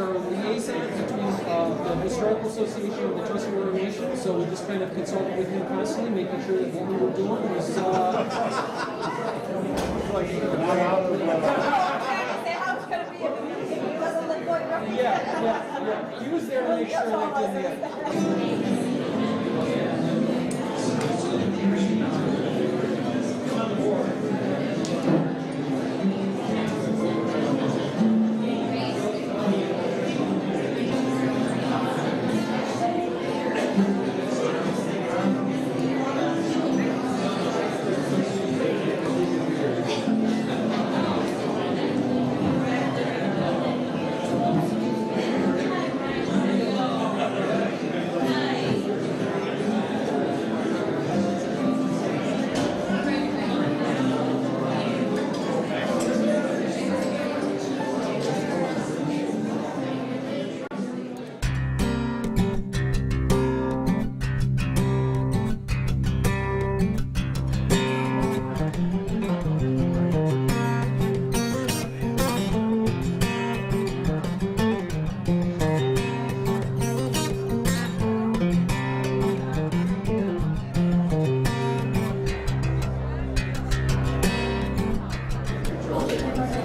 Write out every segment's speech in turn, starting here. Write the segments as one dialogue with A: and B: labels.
A: are a liaison between the Historical Association and the Tuscarora Nation, so we just kind of consulted with him constantly, making sure that what we were doing was yeah. He was there to make sure that didn't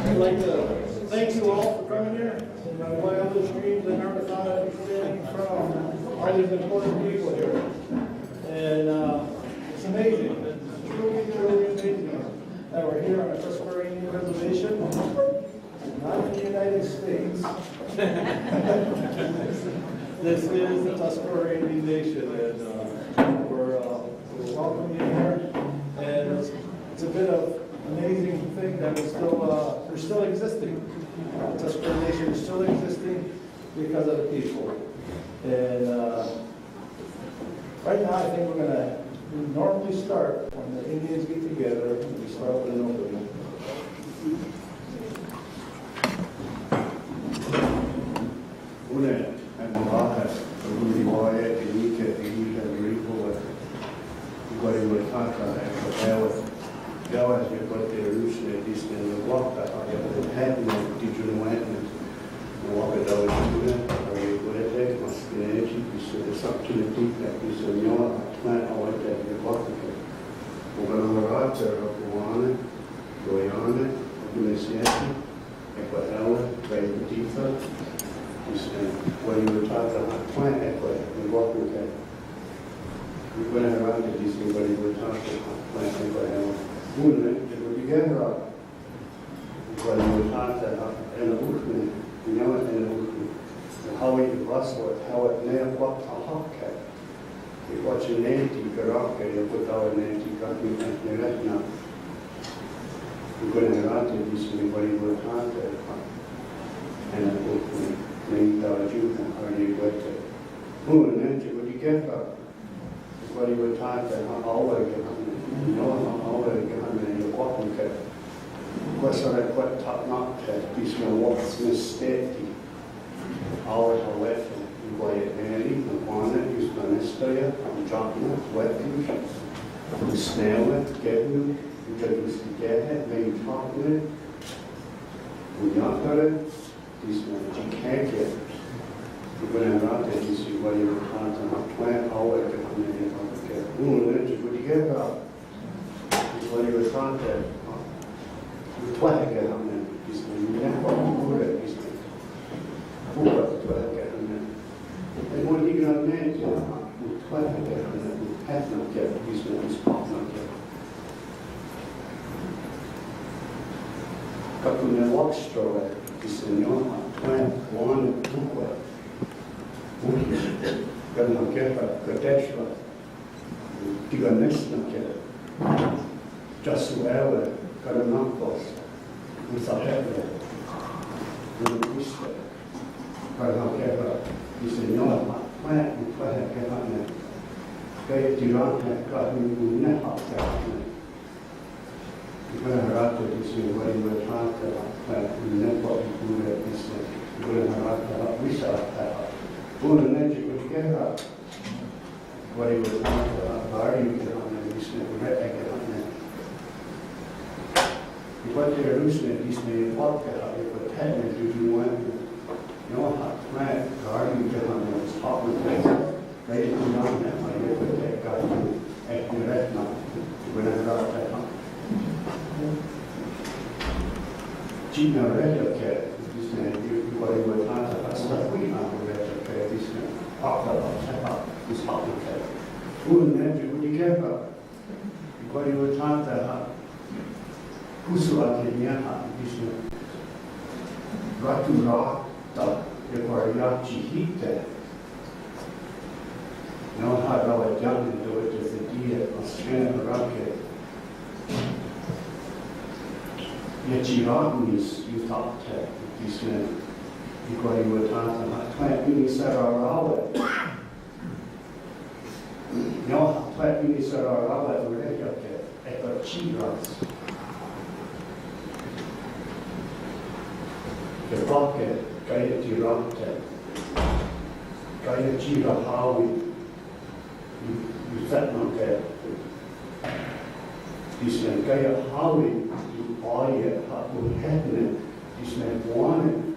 B: I'd like to thank you all for coming here. In my wildest dreams, I never thought I'd be standing in front of all these important people here. And it's amazing. It's truly amazing that we're here on the Tuscarora Indian Reservation, not in the United States. This is the Tuscarora Indian Nation, and we're welcoming you here. And it's a bit of amazing thing that we're still existing. The Tuscarora Nation is still existing because of the people. And right now, I think we're going to normally start when the Indians get together and we start with an opening.
C: Java's je kot je rušne tiste vlaka, ali je hedno tiču umetne, vlaka dao čune, ali je korete, maskineči, ki so desapčine tipe, ki so njova, tme, ovaj te vlaka. Ugranovrate, rakovane, dojane, odnesjeti, eko ele, vejno tipa, ki se vojivotata na tme, eko je, vlaka. Ugrane vrate, ki se vojivotata na tme, eko ele. Bunne, det var igen var det tagit en urkning, jag vet en urkning. How it was what how it never what a hawk. It was an anti-garage, you put out an anti-garage and right now. We're going to run to this anybody will have and a urkning, named our Jukan, or you got it. Bunne, det var igen var what he would talk to always always you walk and cut. What's on that quite top knot that piece of walks mistake. Always a left and go ahead and even on it, use my nestoya, I'm dropping it, wet you, snail it, get you, because you get it, maybe talk with it. We not got it, these men, you can't get it. You're going to run it, you see what you're trying to plant, always get on the end of the cat. What do you get about? When you were trying to flag it on them, he's going to put it, he's going to flag it on them. And when you got man, you flag it on them, have not kept, he's going to spot not kept. But when they walk straw, he said, no, plant one and two well. Got not kept a protection. You got next not kept. Just well, got a knuckles, with a head, with a whisper. But I'll get up. He said, no, plant and plant, get on there. They do not have got me in the hot there. When I got to this, when we were trying to plant, we never got to do that. He said, when I got to we saw that. Who the magic would get up? What he was trying to bar, you get on there, he said, we're ready to get on there. What they're losing at least they walk out, but technically you want no hot plant, garden, it's hot with that. They didn't know that, my neighbor, that got you at your red now, when I got that hot. Gina red, okay, this man, you got it with hot, that's not we have red, okay, this man, hot, this hot, okay. Who in there, you would get up? You got it with hot, that hot. Who's like in your hot, this man? Ratu rock, the Variachi heat there. No hot roll it down and do it as a deer, a skin of a rocket. Yet you rotten you thought that you said, you got you with hot plant, you said our outlet. No plant, you said our outlet, we're ready up there, at the cheat runs. The pocket, kaya tirante, kaya tira hawi, you set no care. This man kaya hawi, you buy it, hapu happening, this man wanted,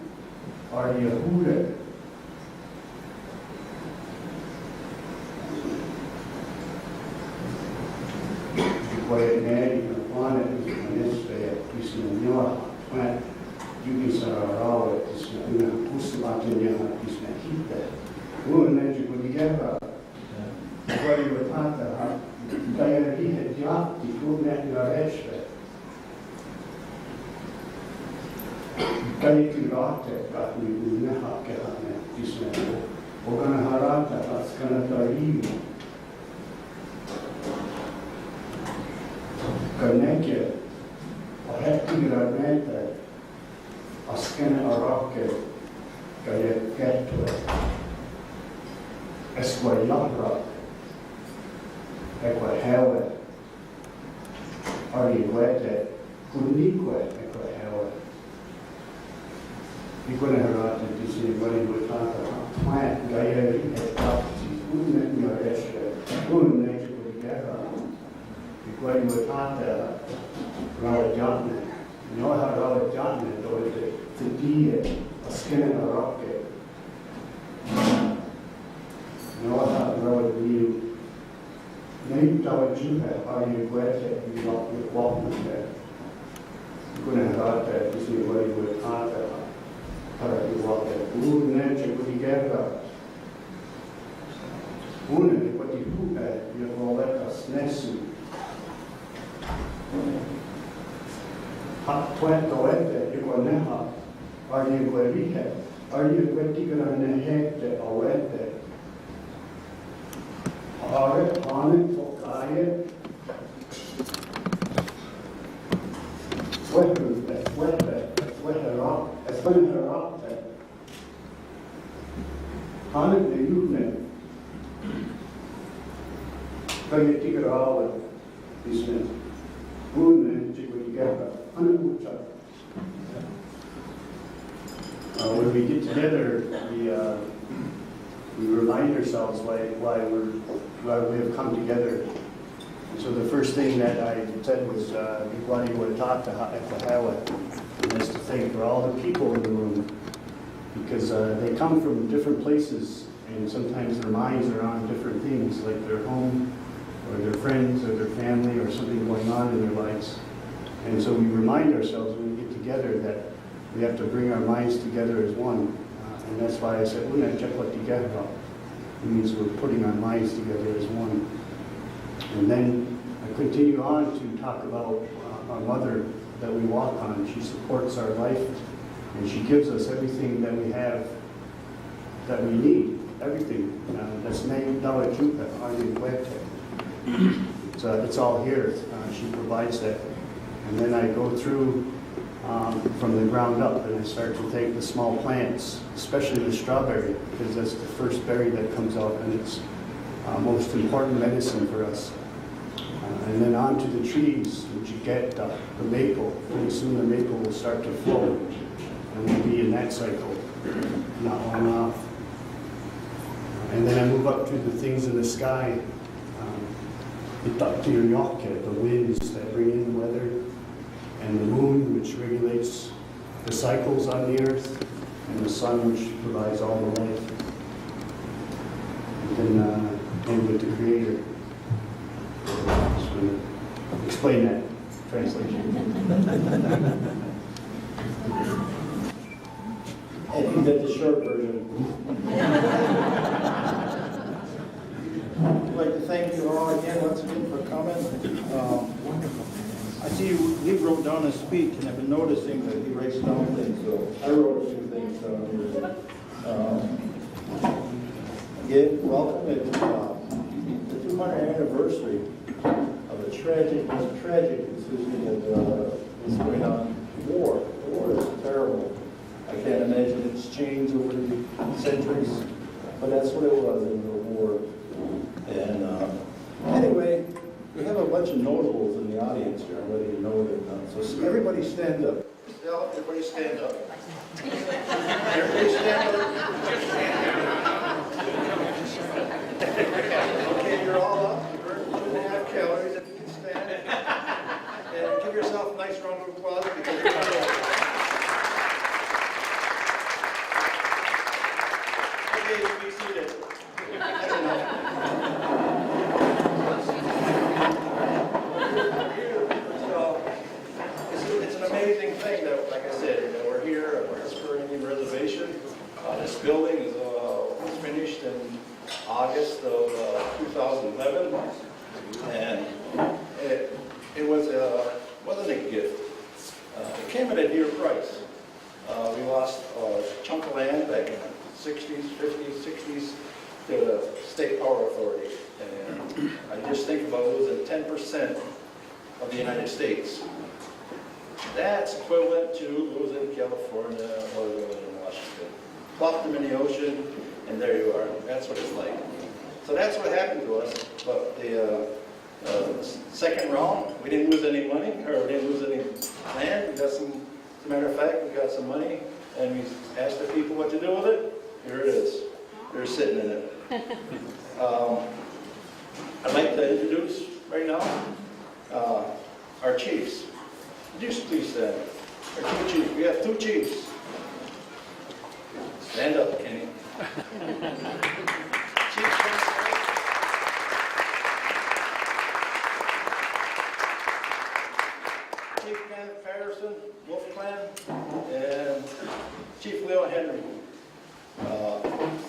C: are you hooted? You buy it now, you want it, you can say, this man, you're plant. You can say, oh, this man, who's about to get this man heat there? Who and then you could get up. Where you were taught that, kaya he had job, he could not your edge there. Kaya ki rata, got me with neha kehane, this man. Ogana harata, that's gonna tarimu. Kaneke, a hefty granite. Askene arake kaya ketwe eskwa yahra ekwa hewe ari wete kunikwe ekwa hewe ikone harate disi wali witata plant gaya etapti unne nyoreshe unne chikudikera ikwali witata rawa jatne Noha rawa jatne doite tidiye askene arake. Noha rawa diu. Nei tawa juhe ari gwete you walk with there. Gune harate disi wari with hata para you walk there. Neche kudigera. Une pati hupe you voleta snesu. Hot plant oete, you go neha, are you guerihe, are you guetigara nehete oete? Are hane tokaye, weherap, esweherapte, hane de yune, guetigara awe, this means, une chiguigera. When we get together, we remind ourselves why we have come together. And so the first thing that I said was why you would talk to Hawa, and is to thank for all the people in the room, because they come from different places, and sometimes their minds are on different things, like their home, or their friends, or their family, or something going on in their lives. And so we remind ourselves when we get together that we have to bring our minds together as one. And that's why I said, it means we're putting our minds together as one. And then I continue on to talk about our mother that we walk on. She supports our life, and she gives us everything that we have, that we need, everything. That's named Dawajuka, it's all here. She provides that. And then I go through from the ground up, and I start to thank the small plants, especially the strawberry, because that's the first berry that comes out, and it's most important medicine for us. And then on to the trees, which you get the maple. Pretty soon the maple will start to flow, and we'll be in that cycle, not on off. And then I move up to the things in the sky. The winds that bring in the weather, and the moon, which regulates the cycles on the earth, and the sun, which provides all the life. And then end with the Creator. Just going to explain that translation.
B: And you get the short version. I'd like to thank you all again, once again, for coming. I see you wrote down to speak, and I've been noticing that he writes down things, so I wrote a few things down here. Again, welcome at the 200th anniversary of the tragic decision that was going on. War. The war is terrible. I can't imagine it's changed over the centuries, but that's what it was in the war. And anyway, we have a bunch of notables in the audience here. I'm letting you know that. So everybody stand up. Everybody stand up. Everybody stand up. Okay, you're all up. You burned 2.5 calories if you can stand. And give yourself a nice round of applause because you're not up. Okay, you be seated. That's enough. It's an amazing thing that, like I said, we're here at the Tuscarora Indian Reservation. This building was finished in August of 2011, and it wasn't a gift. It came at a dear price. We lost a chunk of land back in the 60s, 50s, 60s to the State Power Authority. And I just think about losing 10% of the United States. That's equivalent to losing California or losing Washington. Plop them in the ocean, and there you are. That's what it's like. So that's what happened to us. But the second round, we didn't lose any money, or we didn't lose any land. We got some, as a matter of fact, we got some money, and we asked the people what to do with it. Here it is. They're sitting in it. I'd like to introduce right now our chiefs. Would you please stand? Our two chiefs. We have two chiefs. Stand up, Kenny. Chief Kenneth Patterson, Wolf Clan, and Chief Leo Henry,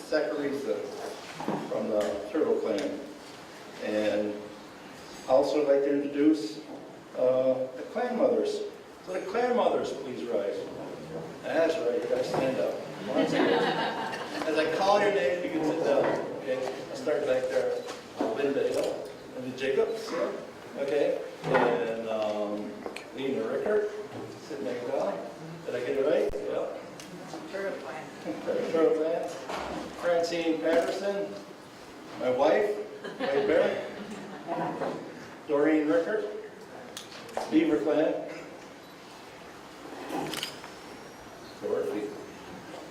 B: Saccharisa from the Turtle Clan. And I also like to introduce the clan mothers. So the clan mothers, please rise. That's right, you guys stand up. As I call your name, you can sit down. Okay, I'll start back there. Linda Hill, Linda Jacobs, okay, and Lena Rickert, sitting there down. Did I get it right? Yeah. Turtle Clan. Francine Patterson, my wife, White Bear. Doreen Rickert, Beaver Clan.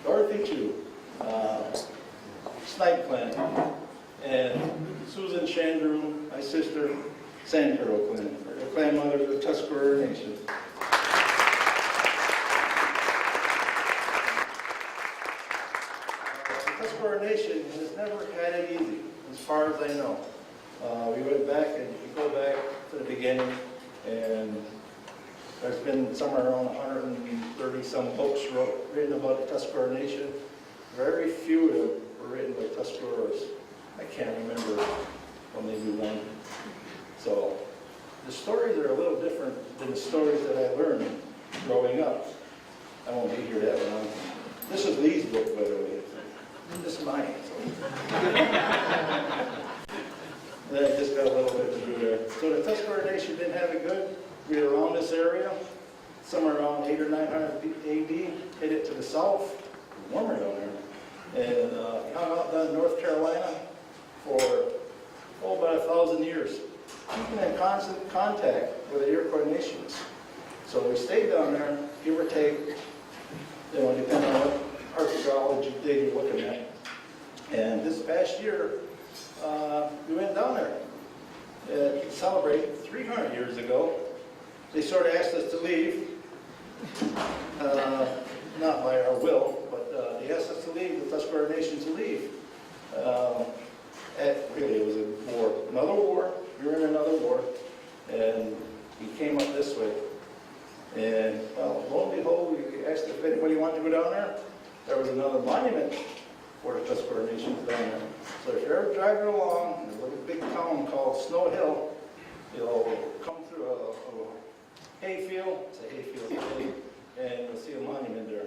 B: Dorothy too. Snipe Clan. And Susan Chandru, my sister, Sand Turtle Clan. The clan mother of the Tuscarora Nation. The Tuscarora Nation has never had it easy, as far as I know. We went back, and if you go back to the beginning, and there's been somewhere around 130 some books written about the Tuscarora Nation. Very few of them were written by Tuscaroras. I can't remember, well, maybe one. So the stories are a little different than the stories that I learned growing up. I won't be here that long. This is Lee's book, by the way. This is mine. So. I just got a little bit to do there. So the Tuscarora Nation didn't have it good. We were around this area, somewhere around 800 or 900 AD, headed to the south, warmer down there, and hung out down in North Carolina for about 1,000 years, keeping in constant contact with the Iroquois nations. So we stayed down there, give or take, depending on what archaeology data you're looking at. And this past year, we went down there to celebrate 300 years ago. They sort of asked us to leave, not by our will, but everybody wanted to go down there. There was another monument for the Tuscarora Nation down there. So if you're ever driving along in a little big town called Snow Hill, you'll come through a hayfield, it's a hayfield today, and you'll see a monument there.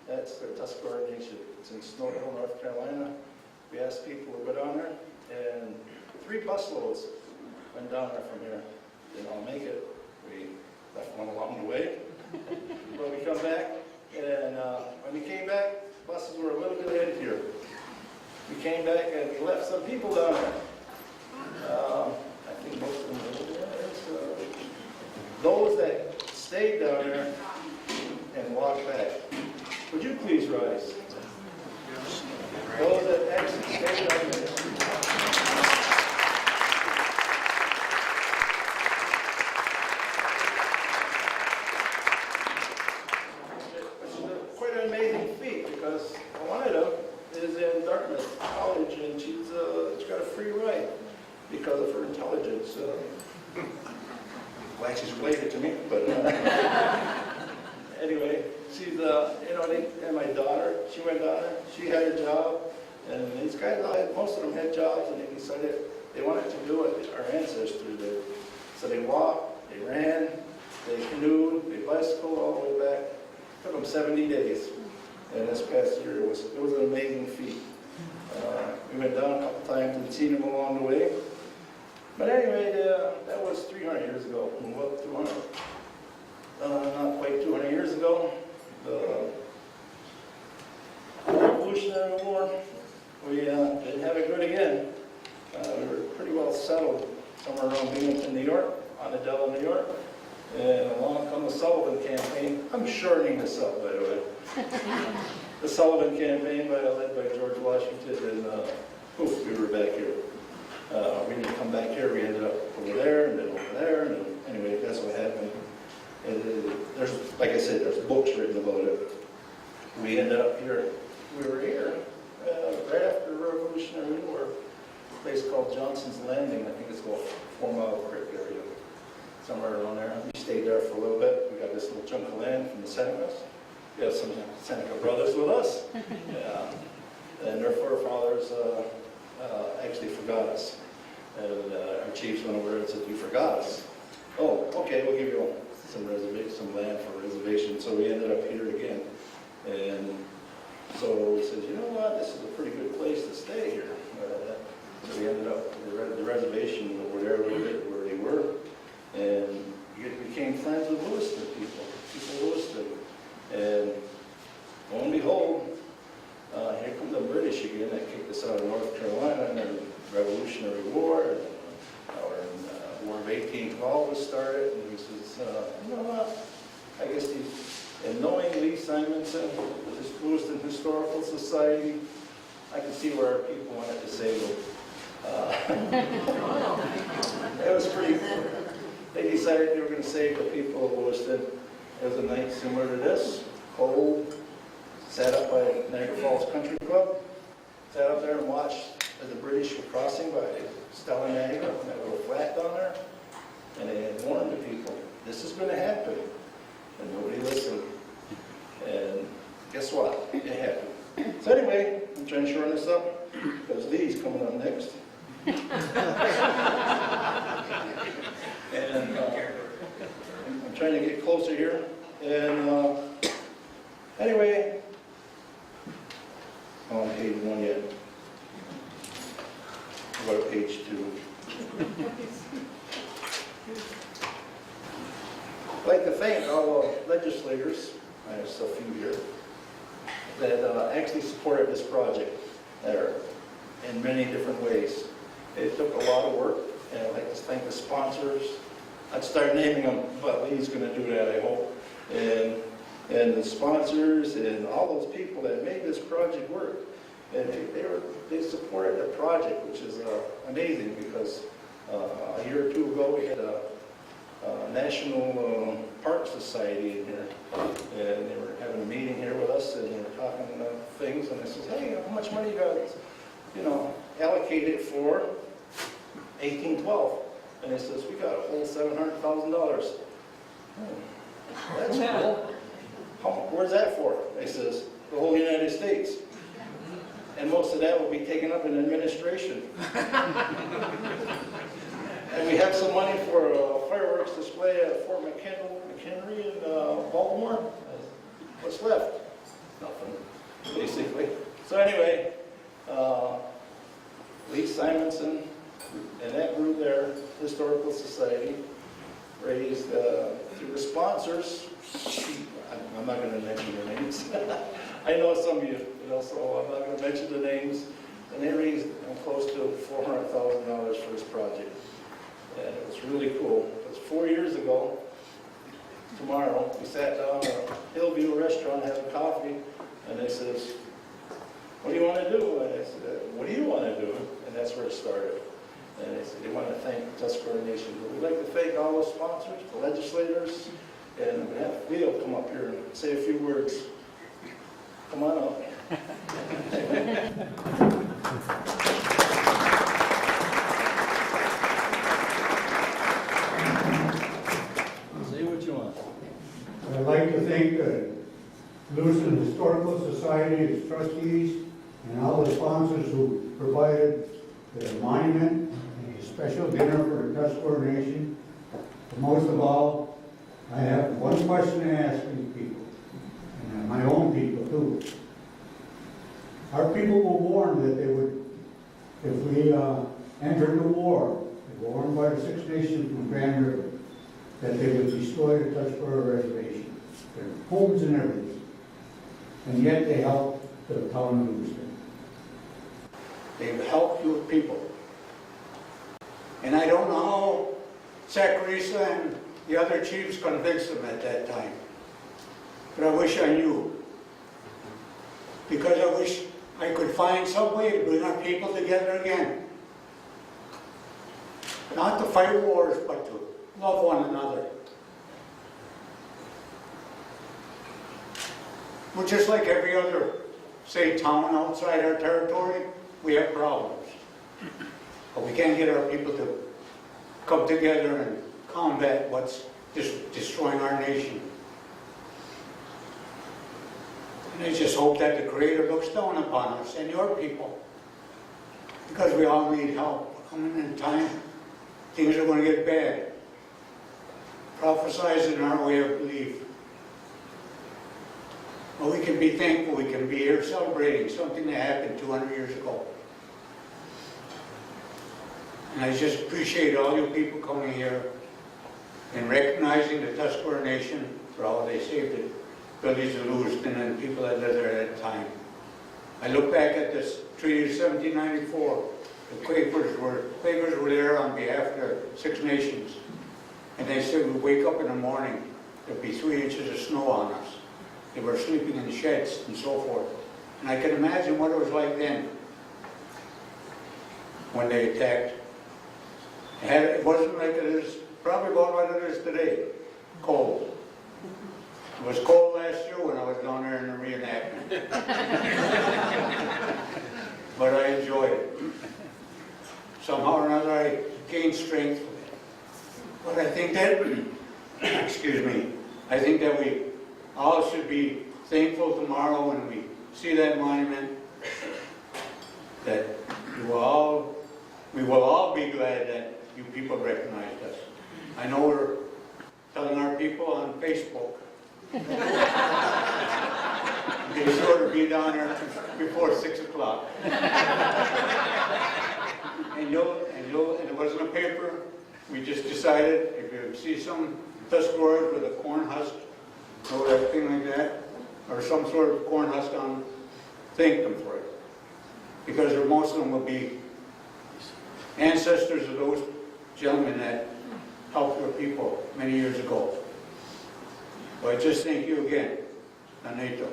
B: That's the Tuscarora Nation. It's in Snow Hill, North Carolina. We asked people to go down there, and 3 busloads went down there from here. Didn't all make it. We left one along the way. But we come back, and when we came back, buses were a little bit ahead here. We came back and we left some people down there. I think most of them were there. Those that stayed down there and walked back. Would you please rise? Those that actually stayed down there. Which is quite an amazing feat, because one of them is in Dartmouth College, and she's got a free ride because of her intelligence. Well, she's related to me, but anyway, she's, and my daughter, she went down there, she had a job, and these guys, most of them had jobs, and they decided they wanted to do what our ancestors did. So they walked, they ran, they canoed, they bicycled all the way back. It took them 70 days. And this past year, it was an amazing feat. We went down a couple times and seen them along the way. But anyway, that was 300 years ago. Well, 200. Not quite 200 years ago. The Revolutionary War, we didn't have it good again. We were pretty well settled somewhere around Binghamton, New York, on the Delaware, New York. And along come the Sullivan Campaign. I'm shortening this up, by the way. The Sullivan Campaign, led by George Washington, and poof, we were back here. We didn't come back here. We ended up over there, and then over there, and then, anyway, that's what happened. And there's, like I said, there's books written about it. We ended up here. We were here right after the Revolutionary War. A place called Johnson's Landing. I think it's called 4 Mile Creek area, somewhere around there. We stayed there for a little bit. We got this little chunk of land from the Senecas. We have some Seneca brothers with us. Yeah. And their forefathers actually forgot us. And our chiefs went over and said, "You forgot us." "Oh, okay, we'll give you some land for reservation." So we ended up here again. And so we said, you know what, this is a pretty good place to stay here. So we ended up at the reservation over there a little bit where they were. And we became friends with Lewiston people of Lewiston. And lo and behold, here come the British again that kicked us out of North Carolina in the Revolutionary War. And our War of 1812 was started. And he says, you know what, I guess and knowing Lee Simonson, the Lewiston Historical Society, I could see where our people wanted to save them. It was pretty. They decided they were going to save the people of Lewiston. It was a night similar to this, cold, sat up by Niagara Falls Country Club, sat up there and watched as the British were crossing by Stella Niagara, that little flat down there, and they had warned the people, this is going to happen. And nobody listened. And guess what? It happened. So anyway, I'm trying to shorten this up because Lee's coming up next. And I'm trying to get closer here. And anyway, I'm on page 1 yet. What about page 2? I'd like to thank all the legislators, I have a few here, that actually supported this project there in many different ways. It took a lot of work, and I'd like to thank the sponsors. I'd start naming them, but Lee's going to do that, I hope. And the sponsors and all those people that made this project work. And they supported the project, which is amazing, because a year or two ago we had a National Park Society in here, and they were having a meeting here with us, and they were talking about things, and I said, hey, how much money you got, allocated for 1812? And they says, we got a whole $700,000. That's cool. where's that for? He says, the whole United States. And most of that will be taken up in administration. And we have some money for a fireworks display at Fort McHenry in Baltimore. What's left? Nothing, basically. So anyway, Lee Simonson and that group there, Historical Society, raised through the sponsors. I'm not going to mention their names. I know some of you, so I'm not going to mention the names. And they raised close to $400,000 for this project. And it was really cool. It was 4 years ago. Tomorrow, we sat down at a Hillview restaurant having coffee, and they says, what do you want to do? And I said, what do you want to do? And that's where it started. And they said, they want to thank the Tuscarora Nation. We'd like to thank all the sponsors, the legislators, and we have Leo come up here and say a few words. Come on up.
D: Say what you want.
E: I'd like to thank the Lewiston Historical Society, its trustees, and all the sponsors who provided the monument and a special dinner for the Tuscarora Nation. But most of all, I have one question to ask these people, and my own people too. Our people were warned that they would, if we entered the war, they were warned by the Six Nations from Grand River, that they would destroy the Tuscarora Reservation, their homes and everything. And yet they helped the town of Lewiston.
F: They've helped your people. And I don't know how Zacharisa and the other chiefs convinced them at that time. But I wish I knew. Because I wish I could find some way to bring our people together again. Not to fight wars, but to love one another. We're just like every other, say, town outside our territory. We have problems. But we can't get our people to come together and combat what's destroying our nation. And I just hope that the Creator looks down upon us and your people. Because we all need help. We're coming in time. Things are going to get bad. Prophesize in our way of belief. Well, we can be thankful. We can be here celebrating something that happened 200 years ago. And I just appreciate all you people coming here and recognizing the Tuscarora Nation for all they saved the village of Lewiston and people that lived there at that time. I look back at this Treaty of 1794. The Quakers were there on behalf of the Six Nations. And they said we'd wake up in the morning, there'd be 3 inches of snow on us. They were sleeping in sheds and so forth. And I can imagine what it was like then when they attacked. It wasn't like it is, probably about what it is today, cold. It was cold last year when I was down there in the reenactment. But I enjoyed it. Somehow or another I gained strength. But I think that, excuse me, I think that we all should be thankful tomorrow when we see that monument, that we will all be glad that you people recognized us. I know we're telling our people on Facebook. Be sure to be down there before 6 o'clock. And it wasn't a paper. We just decided if you see some Tuscaroras with a corn husk or anything like that, or some sort of corn husk on, thank them for it. Because most of them will be ancestors of those gentlemen that helped our people many years ago. So I just thank you again, Naneto.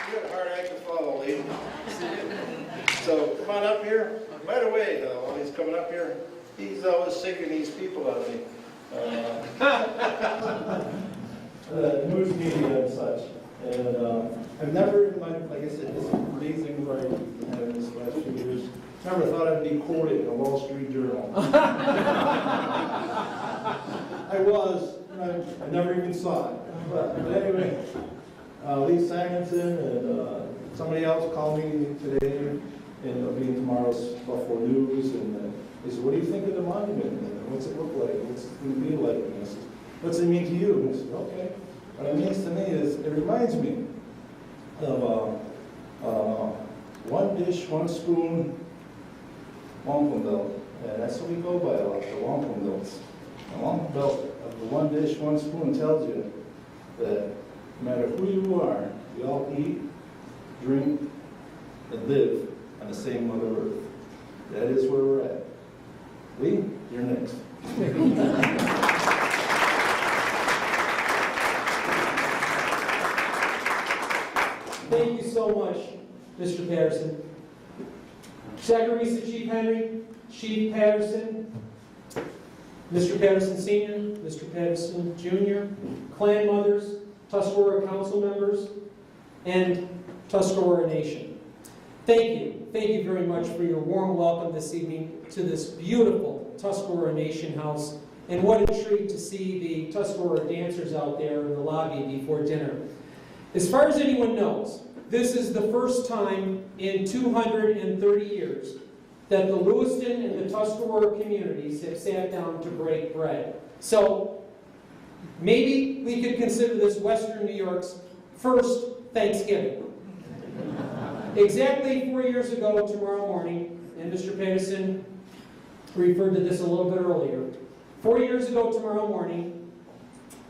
B: You have a hard act to follow, Lee. So come on up here. By the way, while he's coming up here, he's always singing these people out of me. News media and such. And I've never, like I said, it's amazing what I've been having this last few years. Never thought I'd be quoted in a Wall Street Journal. I was, and I never even saw it. But anyway, Lee Simonson and somebody else called me today, and it'll be in tomorrow's Buffalo News, and they said, what do you think of the monument? And what's it look like? What's it going to be like? And I said, what's it mean to you? And I said, okay. What it means to me is, it reminds me of one dish, one spoon, wampum belt. And that's what we go by a lot, the wampum belts. The wampum belt of the one dish, one spoon tells you that no matter who you are, we all eat, drink, and live on the same Mother Earth. That is where we're at. Lee, you're next.
A: Thank you so much, Mr. Patterson. Sagarisa Chief Henry, Chief Patterson, Mr. Patterson Sr., Mr. Patterson Jr., clan mothers, Tuscarora council members, and Tuscarora Nation. Thank you. Thank you very much for your warm welcome this evening to this beautiful Tuscarora Nation house. And what a treat to see the Tuscarora dancers out there in the lobby before dinner. As far as anyone knows, this is the first time in 230 years that the Lewiston and the Tuscarora communities have sat down to break bread. So maybe we could consider this Western New York's first Thanksgiving. Exactly 4 years ago tomorrow morning, and Mr. Patterson referred to this a little bit earlier, 4 years ago tomorrow morning,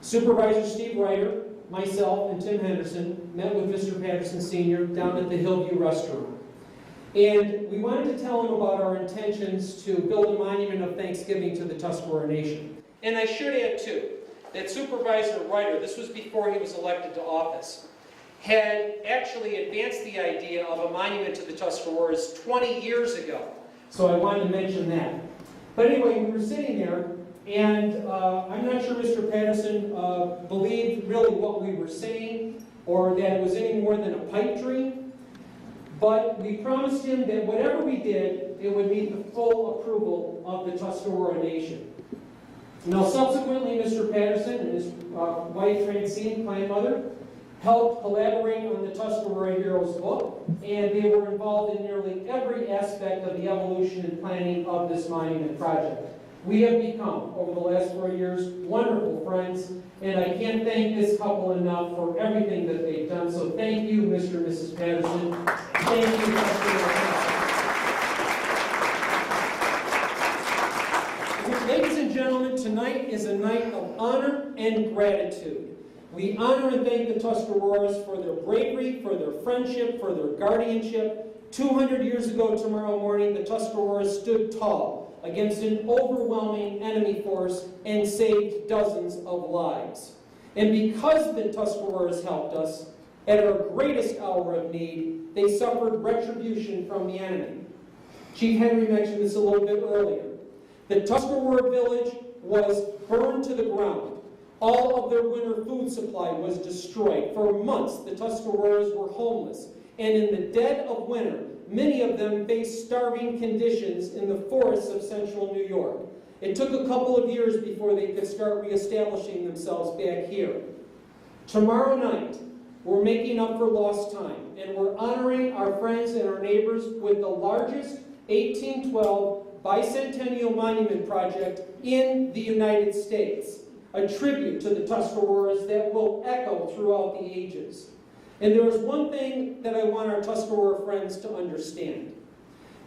A: Supervisor Steve Ryder, myself, and Tim Henderson met with Mr. Patterson Sr. down at the Hillview Restaurant. And we wanted to tell him about our intentions to build a monument of Thanksgiving to the Tuscarora Nation. And I should add, too, that Supervisor Ryder, this was before he was elected to office, had actually advanced the idea of a monument to the Tuscaroras 20 years ago. So I wanted to mention that. But anyway, we were sitting there, and I'm not sure Mr. Patterson believed really what we were saying, or that it was any more than a pipe dream. But we promised him that whatever we did, it would meet the full approval of the Tuscarora Nation. Now, subsequently, Mr. Patterson and his wife, Francine, clan mother, helped collaborate on the Tuscarora Heroes book, and they were involved in nearly every aspect of the evolution and planning of this monument project. We have become, over the last 4 years, wonderful friends, and I can't thank this couple enough for everything that they've done. So thank you, Mr. and Mrs. Patterson. Thank you, Tuscarora. Ladies and gentlemen, tonight is a night of honor and gratitude. We honor and thank the Tuscaroras for their bravery, for their friendship, for their guardianship. 200 years ago tomorrow morning, the Tuscaroras stood tall against an overwhelming enemy force and saved dozens of lives. And because the Tuscaroras helped us, at our greatest hour of need, they suffered retribution from the enemy. Chief Henry mentioned this a little bit earlier. The Tuscarora village was burned to the ground. All of their winter food supply was destroyed. For months, the Tuscaroras were homeless. And in the dead of winter, many of them faced starving conditions in the forests of central New York. It took a couple of years before they could start reestablishing themselves back here. Tomorrow night, we're making up for lost time, and we're honoring our friends and our neighbors with the largest 1812 bicentennial monument project in the United States. A tribute to the Tuscaroras that will echo throughout the ages. And there is one thing that I want our Tuscarora friends to understand.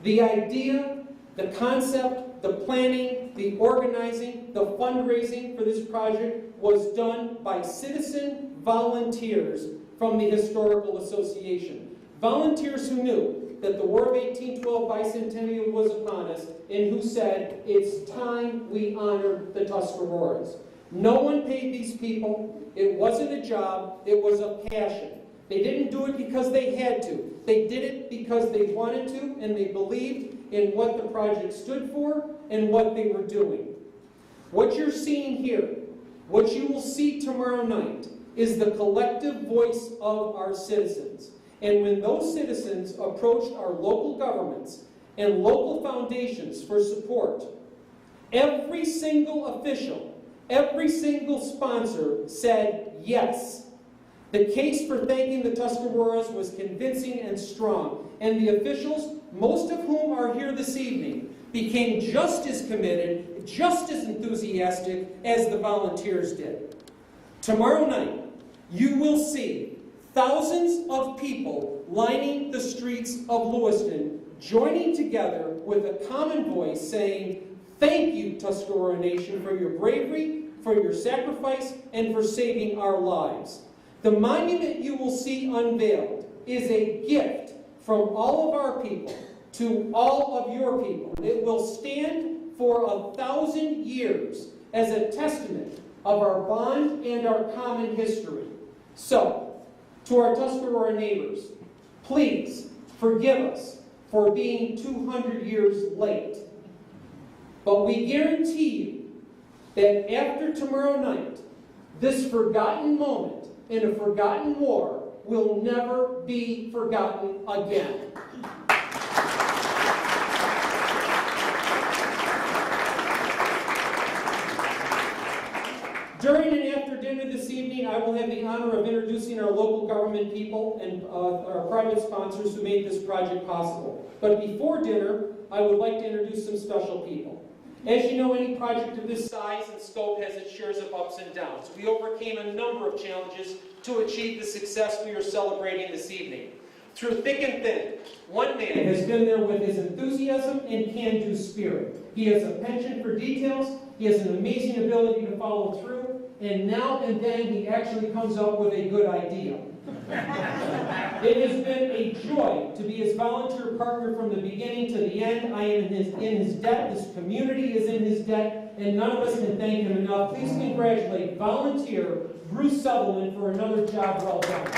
A: The idea, the concept, the planning, the organizing, the fundraising for this project was done by citizen volunteers from the Historical Association. Volunteers who knew that the War of 1812 bicentennial was upon us and who said, it's time we honor the Tuscaroras. No one paid these people. It wasn't a job. It was a passion. They didn't do it because they had to. They did it because they wanted to, and they believed in what the project stood for and what they were doing. What you're seeing here, what you will see tomorrow night, is the collective voice of our citizens. And when those citizens approached our local governments and local foundations for support. Every single official, every single sponsor said yes. The case for thanking the Tuscaroras was convincing and strong, and the officials, most of whom are here this evening, became just as committed, just as enthusiastic as the volunteers did. Tomorrow night, you will see thousands of people lining the streets of Lewiston, joining together with a common voice saying, "Thank you, Tuscarora Nation, for your bravery, for your sacrifice, and for saving our lives." The monument you will see unveiled is a gift from all of our people to all of your people. It will stand for 1,000 years as a testament of our bond and our common history. So, to our Tuscarora neighbors, please forgive us for being 200 years late. But we guarantee you that after tomorrow night, this forgotten moment in a forgotten war will never be forgotten again. During and after dinner this evening, I will have the honor of introducing our local government people and our private sponsors who made this project possible. But before dinner, I would like to introduce some special people. As you know, any project of this size and scope has its shares of ups and downs. We overcame a number of challenges to achieve the success we are celebrating this evening. Through thick and thin, one man has been there with his enthusiasm and can-do spirit. He has a penchant for details, he has an amazing ability to follow through, and now and then he actually comes up with a good idea. It has been a joy to be his volunteer partner from the beginning to the end. I am in his debt, this community is in his debt, and none of us can thank him enough. Please congratulate volunteer Bruce Sutherland for another job well done.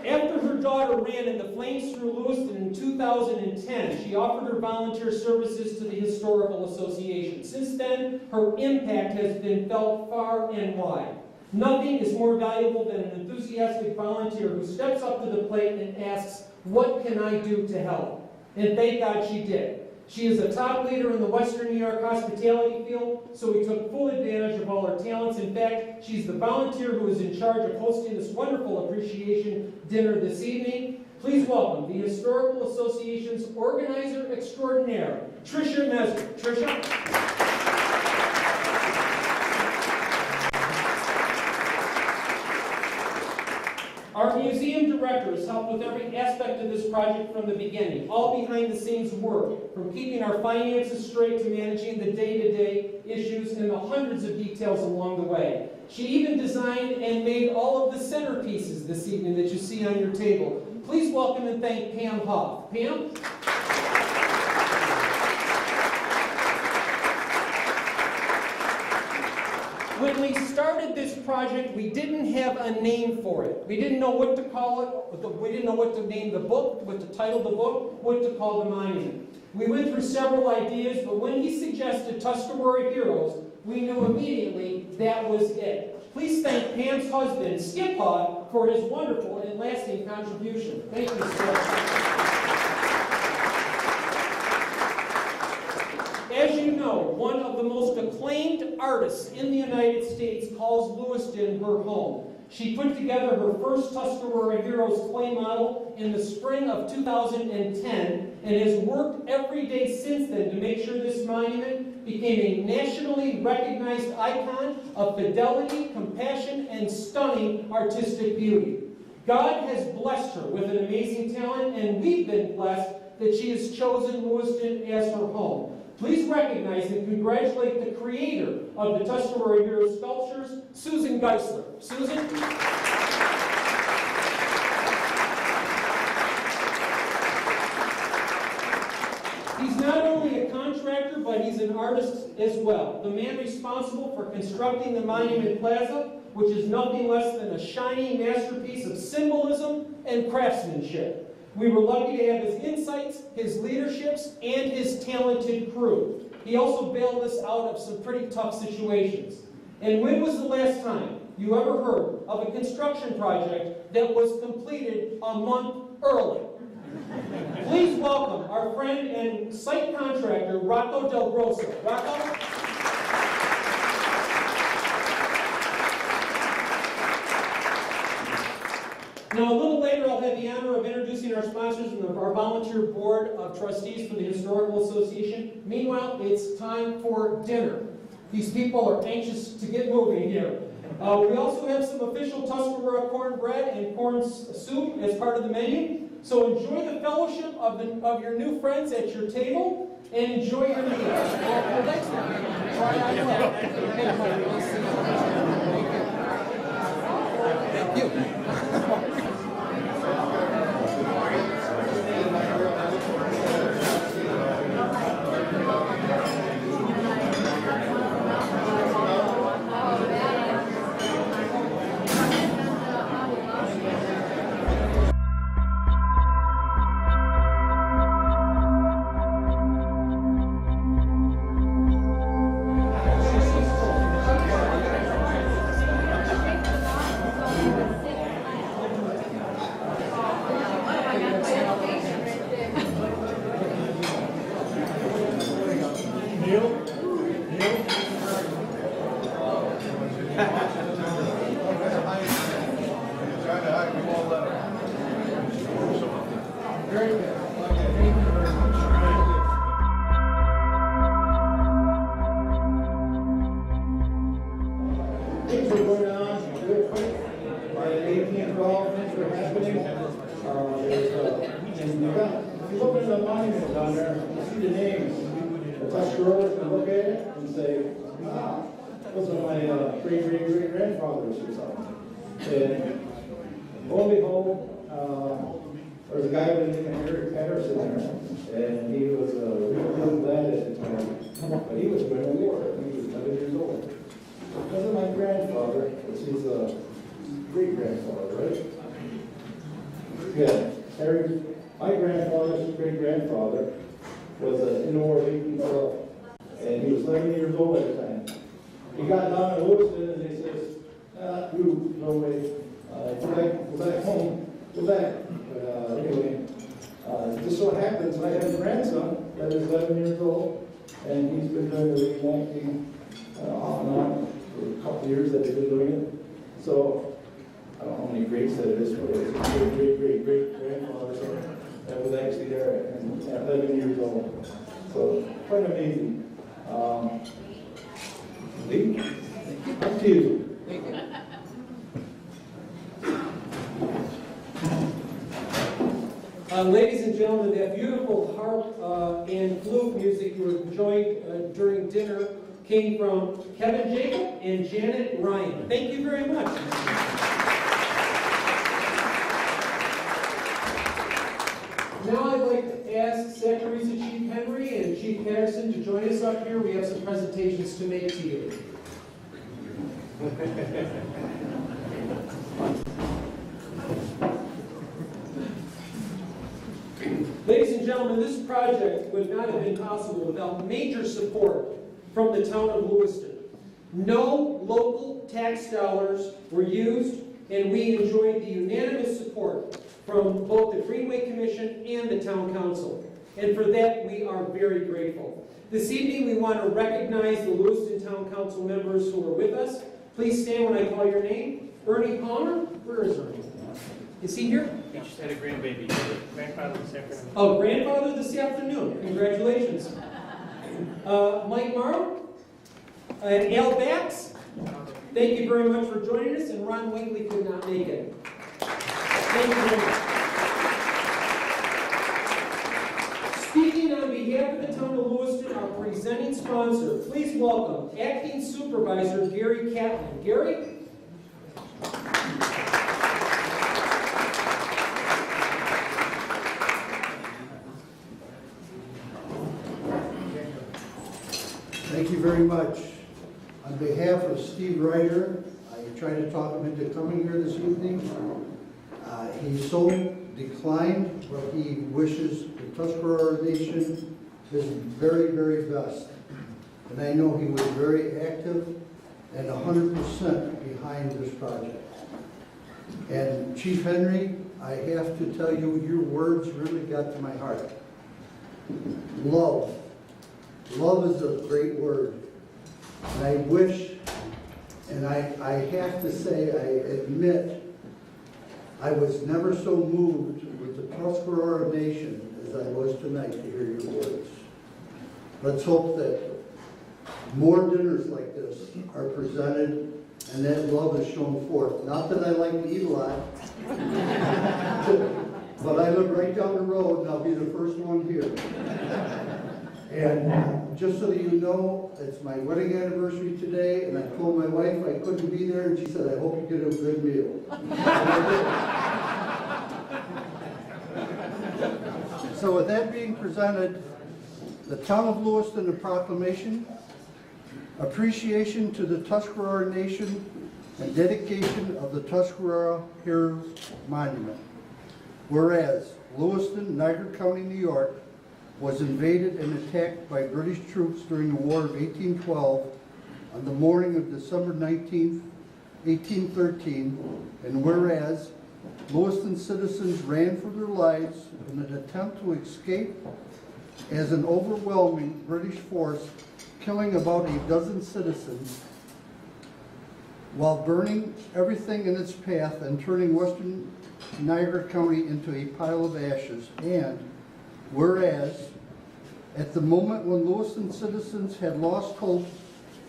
A: After her daughter ran in the Flames Through Lewiston in 2010, she offered her volunteer services to the Historical Association. Since then, her impact has been felt far and wide. Nothing is more valuable than an enthusiastic volunteer who steps up to the plate and asks, "What can I do to help?" And thank God she did. She is a top leader in the Western New York hospitality field, so we took full advantage of all her talents. In fact, she's the volunteer who is in charge of hosting this wonderful appreciation dinner this evening. Please welcome the Historical Association's organizer extraordinaire, Tricia Messer. Tricia? Our museum director has helped with every aspect of this project from the beginning, all behind-the-scenes work, from keeping our finances straight to managing the day-to-day issues and the hundreds of details along the way. She even designed and made all of the centerpieces this evening that you see on your table. Please welcome and thank Pam Huff. Pam? When we started this project, we didn't have a name for it. We didn't know what to call it. We didn't know what to name the book, what to title the book, what to call the monument. We went through several ideas, but when he suggested Tuscarora Heroes, we knew immediately that was it. Please thank Pam's husband, Skip Huff, for his wonderful and lasting contribution. Thank you, Skip. As you know, one of the most acclaimed artists in the United States calls Lewiston her home. She put together her first Tuscarora Heroes clay model in the spring of 2010 and has worked every day since then to make sure this monument became a nationally recognized icon of fidelity, compassion, and stunning artistic beauty. God has blessed her with an amazing talent, and we've been blessed that she has chosen Lewiston as her home. Please recognize and congratulate the creator of the Tuscarora Heroes sculptures, Susan Geisler. Susan? He's not only a contractor, but he's an artist as well. The man responsible for constructing the Monument Plaza, which is nothing less than a shining masterpiece of symbolism and craftsmanship. We were lucky to have his insights, his leaderships, and his talented crew. He also bailed us out of some pretty tough situations. And when was the last time you ever heard of a construction project that was completed a month early. Please welcome our friend and site contractor, Rocco Del Grosso. Rocco? Now, a little later, I'll have the honor of introducing our sponsors and our volunteer board of trustees for the Historical Association. Meanwhile, it's time for dinner. These people are anxious to get moving here. We also have some official Tuscarora cornbread and corn soup as part of the menu. So enjoy the fellowship of your new friends at your table and enjoy your meal. Well, next time, try out Thank you.
B: If you look at the monument down there, you see the names. The Tuscaroras can look at it and say, ah, those are my great-great-great-grandfathers or something. And lo and behold, there's a guy by the name of Eric Patterson there, and he was a real lad at the time. But he was going to war. He was 11 years old. Because of my grandfather, which is a great-grandfather, right? Yeah, Eric. My grandfather's great-grandfather was in the War of 1812, and he was 11 years old at the time. He got down in Lewiston, and he says, you, no way, go back home, go back. But anyway, just so happens I have a grandson that is 11 years old, and he's been doing the reenacting off and on for a couple of years that they've been doing it. So, I don't know how many greats that it is, but it's great-great-great-grandfather. That was actually there at 11 years old. So, quite amazing. Lee, up to you.
A: Thank you. Ladies and gentlemen, that beautiful harp and flute music you enjoyed during dinner came from Kevin Jacob and Janet Ryan. Thank you very much. Now I'd like to ask Saccharisa Chief Henry and Chief Patterson to join us up here. We have some presentations to make to you. Ladies and gentlemen, this project would not have been possible without major support from the town of Lewiston. No local tax dollars were used, and we enjoyed the unanimous support from both the Greenway Commission and the Town Council. And for that, we are very grateful. This evening, we want to recognize the Lewiston Town Council members who are with us. Please stand when I call your name. Ernie Palmer, where is Ernie? Is he here?
G: He just had a grandbaby. Grandfather this afternoon.
A: Oh, grandfather this afternoon. Congratulations. Mike Morrow and Al Bax. Thank you very much for joining us, and Ron Winkley could not make it. Thank you very much. Speaking on behalf of the town of Lewiston, our presenting sponsor, please welcome Acting Supervisor Gary Catlin. Gary?
E: Thank you very much. On behalf of Steve Ryder, I tried to talk him into coming here this evening. He so declined, but he wishes the Tuscarora Nation his very, very best. And I know he was very active
H: and 100% behind this project. And Chief Henry, I have to tell you, your words really got to my heart. Love. Love is a great word. And I wish, and I have to say, I admit, I was never so moved with the Tuscarora Nation as I was tonight to hear your words. Let's hope that more dinners like this are presented and that love is shown forth. Not that I like to eat a lot, but I live right down the road and I'll be the first one here. And just so that you know, it's my wedding anniversary today, and I told my wife I couldn't be there, and she said, I hope you get a good meal. So with that being presented, the Town of Lewiston, a proclamation, appreciation to the Tuscarora Nation, and dedication of the Tuscarora Heroes Monument. Whereas Lewiston, Niagara County, New York, was invaded and attacked by British troops during the War of 1812 on the morning of December 19th, 1813, and whereas Lewiston citizens ran for their lives in an attempt to escape as an overwhelming British force, killing about a dozen citizens while burning everything in its path and turning western Niagara County into a pile of ashes. And whereas, at the moment when Lewiston citizens had lost hope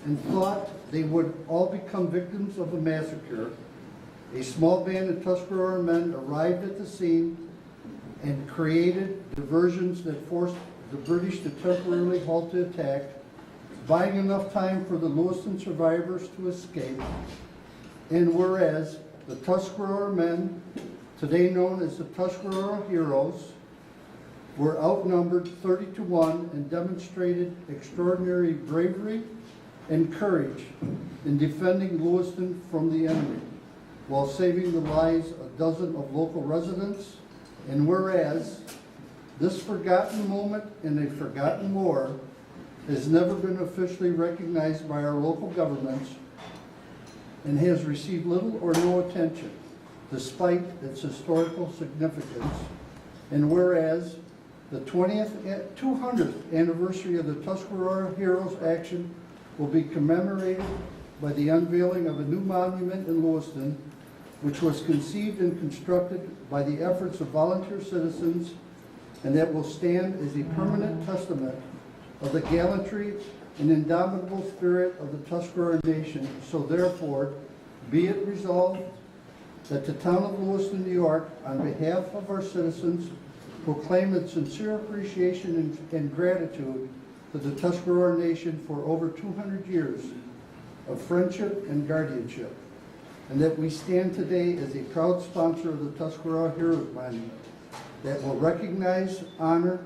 H: and thought they would all become victims of a massacre, a small band of Tuscarora men arrived at the scene and created diversions that forced the British to temporarily halt the attack, buying enough time for the Lewiston survivors to escape. And whereas the Tuscarora men, today known as the Tuscarora Heroes, were outnumbered 30-1 and demonstrated extraordinary bravery and courage in defending Lewiston from the enemy, while saving the lives of a dozen of local residents. And whereas this forgotten moment in a forgotten war has never been officially recognized by our local governments and has received little or no attention, despite its historical significance. And whereas the 200th anniversary of the Tuscarora Heroes Action will be commemorated by the unveiling of a new monument in Lewiston, which was conceived and constructed by the efforts of volunteer citizens, and that will stand as a permanent testament of the gallantry and indomitable spirit of the Tuscarora Nation. So therefore, be it resolved that the Town of Lewiston, New York, on behalf of our citizens, proclaim its sincere appreciation and gratitude to the Tuscarora Nation for over 200 years of friendship and guardianship, and that we stand today as a proud sponsor of the Tuscarora Heroes Monument that will recognize, honor,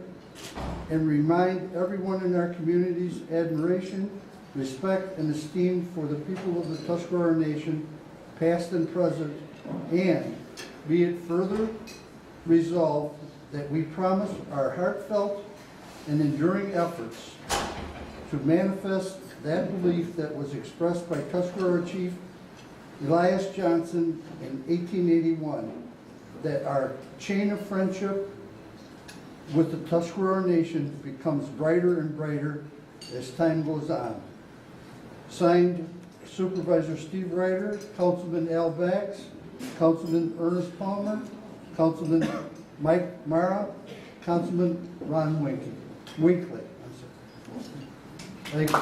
H: and remind everyone in our community's admiration, respect, and esteem for the people of the Tuscarora Nation, past and present, and be it further resolved that we promise our heartfelt and enduring efforts to manifest that belief that was expressed by Tuscarora Chief Elias Johnson in 1881, that our chain of friendship with the Tuscarora Nation becomes brighter and brighter as time goes on. Signed, Supervisor Steve Ryder, Councilman Al Bax, Councilman Ernest Palmer, Councilman Mike Mara, Councilman Ron Winkley. Thank you.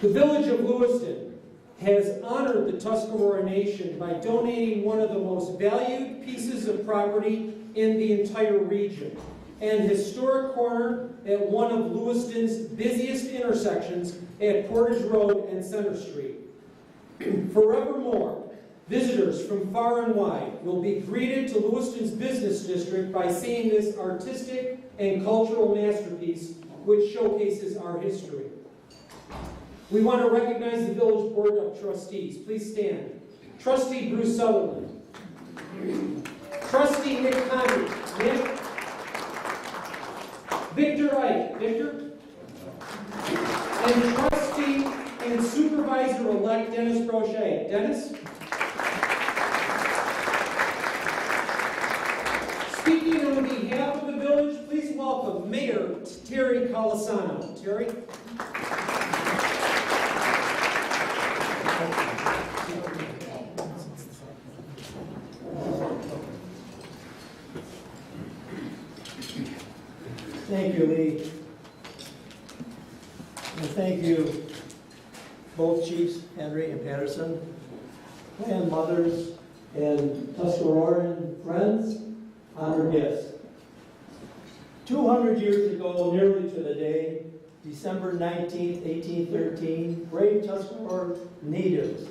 A: The village of Lewiston has honored the Tuscarora Nation by donating one of the most valued pieces of property in the entire region, an historic corner at one of Lewiston's busiest intersections at Portage Road and Center Street. Forevermore, visitors from far and wide will be greeted to Lewiston's business district by seeing this artistic and cultural masterpiece which showcases our history. We want to recognize the Village Board of Trustees. Please stand. Trustee Bruce Sutherland. Trustee Nick Conley. Nick. Victor Ike. Victor. And Trustee and Supervisor-elect Dennis Brochet. Dennis. Speaking on behalf of the village, please welcome Mayor Terry Colasano. Terry.
B: Thank you, Lee. And thank you, both chiefs, Henry and Patterson, grandmothers, and Tuscaroran friends, honored guests. 200 years ago, nearly to the day, December 19, 1813, brave Tuscarora natives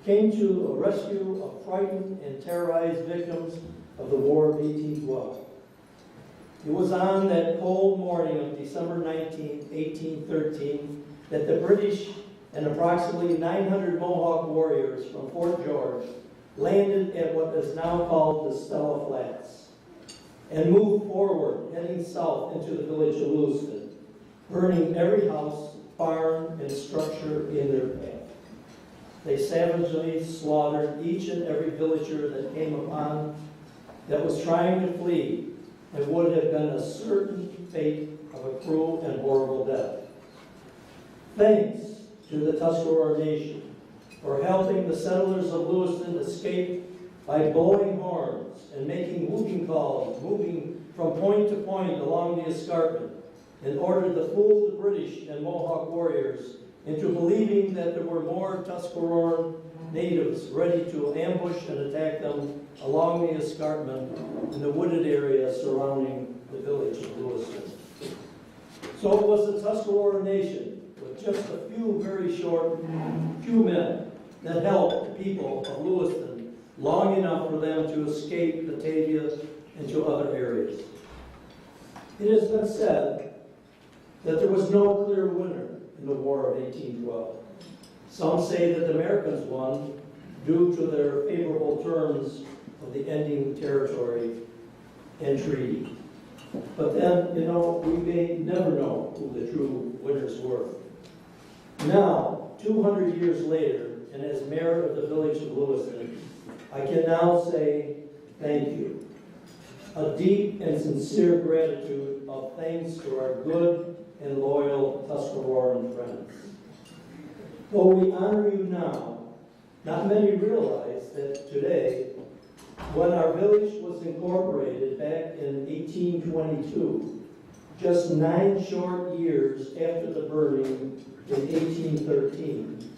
B: came to the rescue of frightened and terrorized victims of the War of 1812. It was on that cold morning of December 19, 1813, that the British and approximately 900 Mohawk warriors from Fort George landed at what is now called the Stella Flats and moved forward, heading south into the village of Lewiston, burning every house, barn, and structure in their path. They savagely slaughtered each and every villager that came upon that was trying to flee, and would have been a certain fate of a cruel and horrible death. Thanks to the Tuscarora Nation for helping the settlers of Lewiston escape by blowing horns and making whooping calls, moving from point to point along the escarpment, in order to fool the British and Mohawk warriors into believing that there were more Tuscarora natives ready to ambush and attack them along the escarpment in the wooded area surrounding the village of Lewiston. So it was the Tuscarora Nation, with just a few very short men, that helped the people of Lewiston long enough for them to escape Batavia and to other areas. It has been said that there was no clear winner in the War of 1812. Some say that the Americans won due to their favorable terms of the ending territory and treaty. But then, we may never know who the true winners were. Now, 200 years later, and as mayor of the village of Lewiston, I can now say thank you. A deep and sincere gratitude of thanks to our good and loyal Tuscaroran friends. Though we honor you now, not many realize that today, when our village was incorporated back in 1822, just 9 short years after the burning in 1813,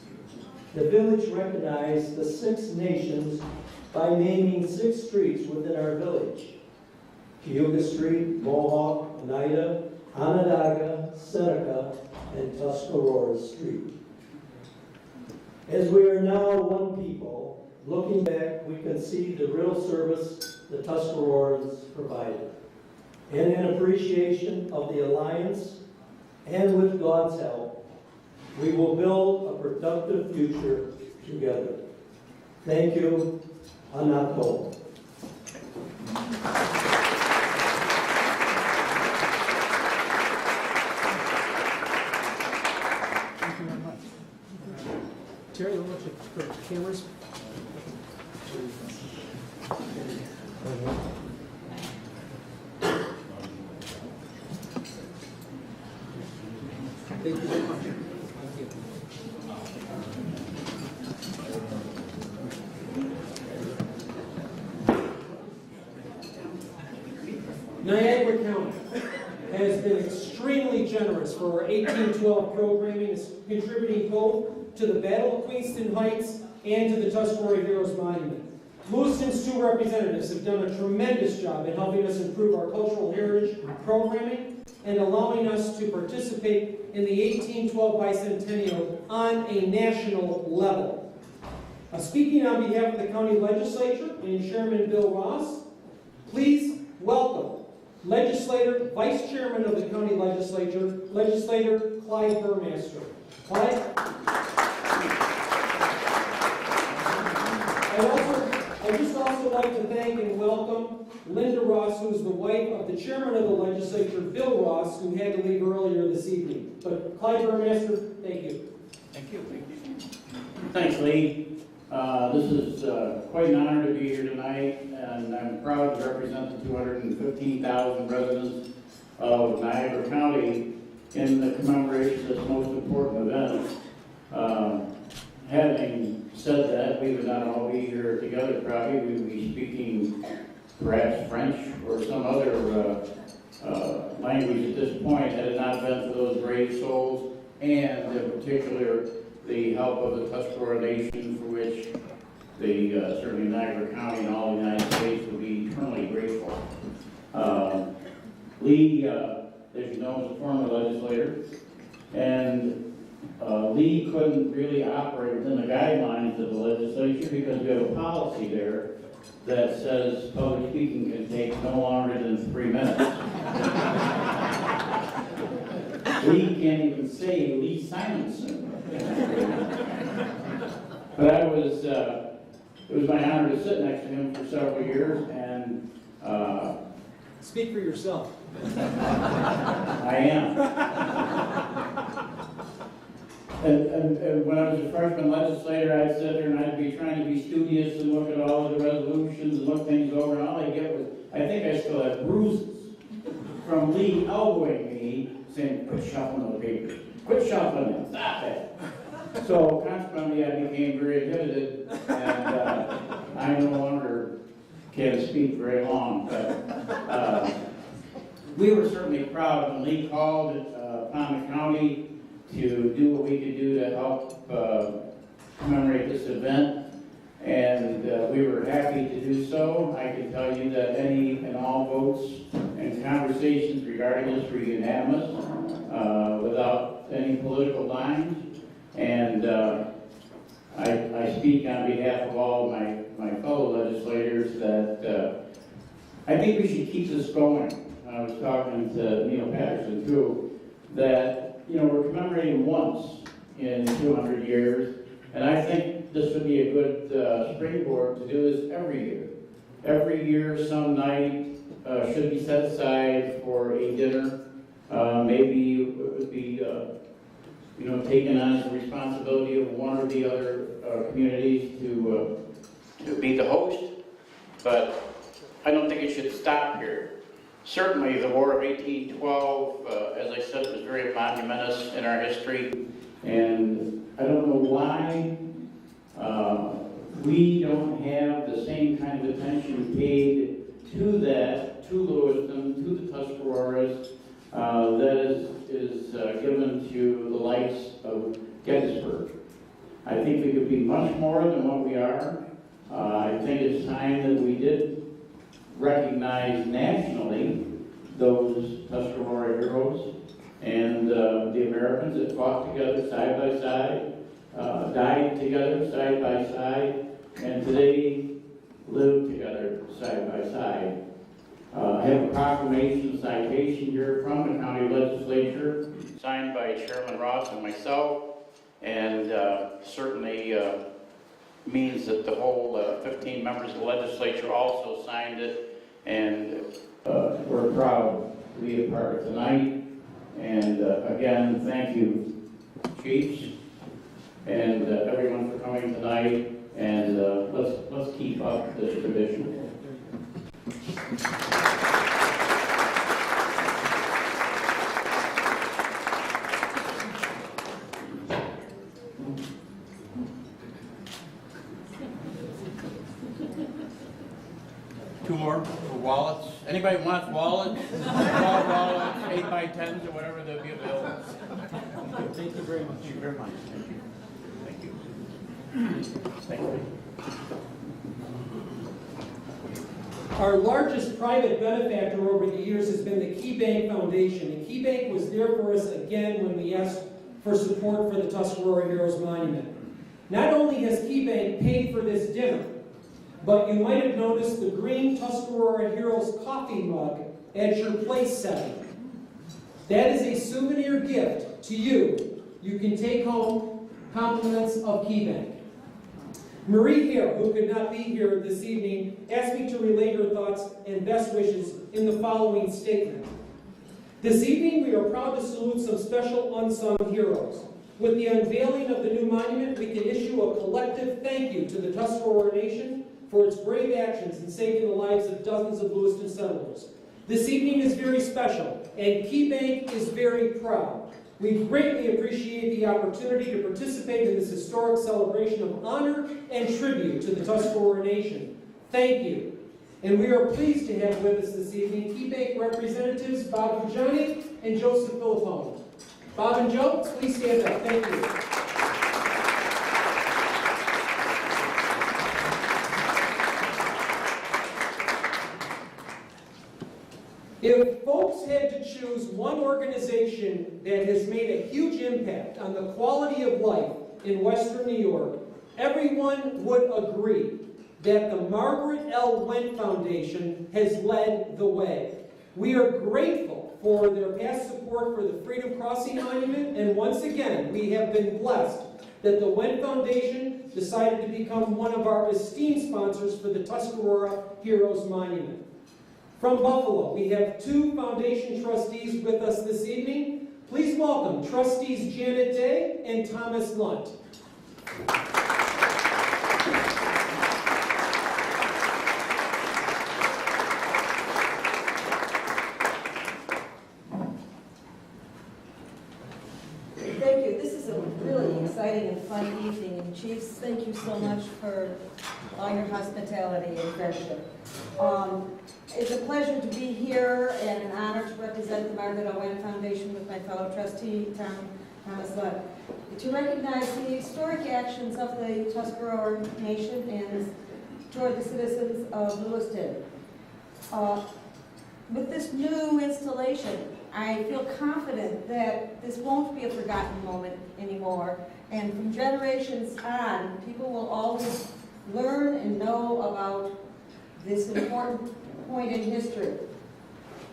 B: the village recognized the 6 nations by naming 6 streets within our village: Cayuga Street, Mohawk, Oneida, Onondaga, Seneca, and Tuscarora Street. As we are now one people, looking back, we can see the real service the Tuscarorans provided. And in appreciation of the alliance, and with God's help, we will build a productive future together. Thank you. Anato.
A: Terry, you want to go to cameras? Thank you very much. Thank you. Niagara County has been extremely generous for our 1812 programming, contributing both to the Battle of Queenston Heights and to the Tuscarora Heroes Monument. Lewiston's 2 representatives have done a tremendous job in helping us improve our cultural heritage programming and allowing us to participate in the 1812 bicentennial on a national level. Speaking on behalf of the county legislature and Chairman Bill Ross, please welcome Legislator, Vice Chairman of the County Legislature, Legislator Clyde Burmaster. Clyde? I'd just also like to thank and welcome Linda Ross, who's the wife of the Chairman of the Legislature, Bill Ross, who had to leave earlier this evening. But Clyde Burmaster, thank you.
I: Thank you. Thanks, Lee. This is quite an honor to be here tonight, and I'm proud to represent the 215,000 residents of Niagara County in the commemoration of this most important event. Having said that, we would not all be here together probably. We would be speaking perhaps French or some other language at this point had it not been for those brave souls, and in particular the help of the Tuscarora Nation, for which the certainly Niagara County and all the United States will be eternally grateful. Lee, as you know, is a former legislator, and Lee couldn't really operate within the guidelines of the legislature because we have a policy there that says public speaking can take no longer than 3 minutes. Lee can't even say Lee Simonson. But it was my honor to sit next to him for several years, and
A: Speak for yourself.
I: I am. And when I was a freshman legislator, I'd sit there and I'd be trying to be studious and look at all of the resolutions and look things over, and all I get was, I think I still have bruises from Lee elbowing me, saying, quit shuffling the papers, quit shuffling them, stop it. So consequently, I became very inhibited, and I no longer can speak very long, but we were certainly proud when Lee called upon the county to do what we could do to help commemorate this event, and we were happy to do so. I can tell you that any and all votes and conversations regarding this were unanimous, without any political lines, and I speak on behalf of all of my fellow legislators that I think we should keep this going. I was talking to Neil Patterson too, that we're commemorating once in 200 years, and I think this would be a good springboard to do this every year. Every year, some night should be set aside for a dinner. Maybe it would be, taken on as the responsibility of one or the other communities to be the host. But I don't think it should stop here. Certainly, the War of 1812, as I said, was very monumentous in our history, and I don't know why we don't have the same kind of attention paid to that, to Lewiston, to the Tuscaroras, that is given to the likes of Gettysburg. I think we could be much more than what we are. I think it's time that we did recognize nationally those Tuscarora heroes and the Americans that fought together side by side, died together side by side, and today live together side by side. I have a proclamation citation here from the county legislature, signed by Chairman Ross and myself, and certainly means that the whole 15 members of the legislature also signed it, and we're proud to be a part of tonight. And again, thank you, chiefs, and everyone for coming tonight, and let's keep up this tradition.
J: Two more for wallets. Anybody wants wallets? Small wallets, 8x10s or whatever, they'll be available.
A: Thank you very much.
J: Thank you very much. Thank you. Thank you. Thank you.
A: Our largest private benefactor over the years has been the Key Bank Foundation. And Key Bank was there for us again when we asked for support for the Tuscarora Heroes Monument. Not only has Key Bank paid for this dinner, but you might have noticed the green Tuscarora Heroes coffee mug at your place setting. That is a souvenir gift to you. You can take home compliments of KeyBank. Marie Hare, who could not be here this evening, asked me to relay her thoughts and best wishes in the following statement. This evening, we are proud to salute some special unsung heroes. With the unveiling of the new monument, we can issue a collective thank you to the Tuscarora Nation for its brave actions in saving the lives of dozens of Lewiston settlers. This evening is very special, and KeyBank is very proud. We greatly appreciate the opportunity to participate in this historic celebration of honor and tribute to the Tuscarora Nation. Thank you. And we are pleased to have with us this evening KeyBank representatives Bob Fujani and Joseph Filippone. Bob and Joe, please stand up. Thank you. If folks had to choose one organization that has made a huge impact on the quality of life in Western New York, everyone would agree that the Margaret L. Wendt Foundation has led the way. We are grateful for their past support for the Freedom Crossing Monument, and once again, we have been blessed that the Wendt Foundation decided to become one of our esteemed sponsors for the Tuscarora Heroes Monument. From Buffalo, we have two foundation trustees with us this evening. Please welcome trustees Janet Day and Thomas Lunt.
K: Thank you. This is a really exciting and fun evening. And Chiefs, thank you so much for all your hospitality and friendship. It's a pleasure to be here and an honor to represent the Margaret L. Wendt Foundation with my fellow trustee, Thomas Lunt, to recognize the historic actions of the Tuscarora Nation and toward the citizens of Lewiston. With this new installation, I feel confident that this won't be a forgotten moment anymore, and from generations on, people will always learn and know about this important point in history.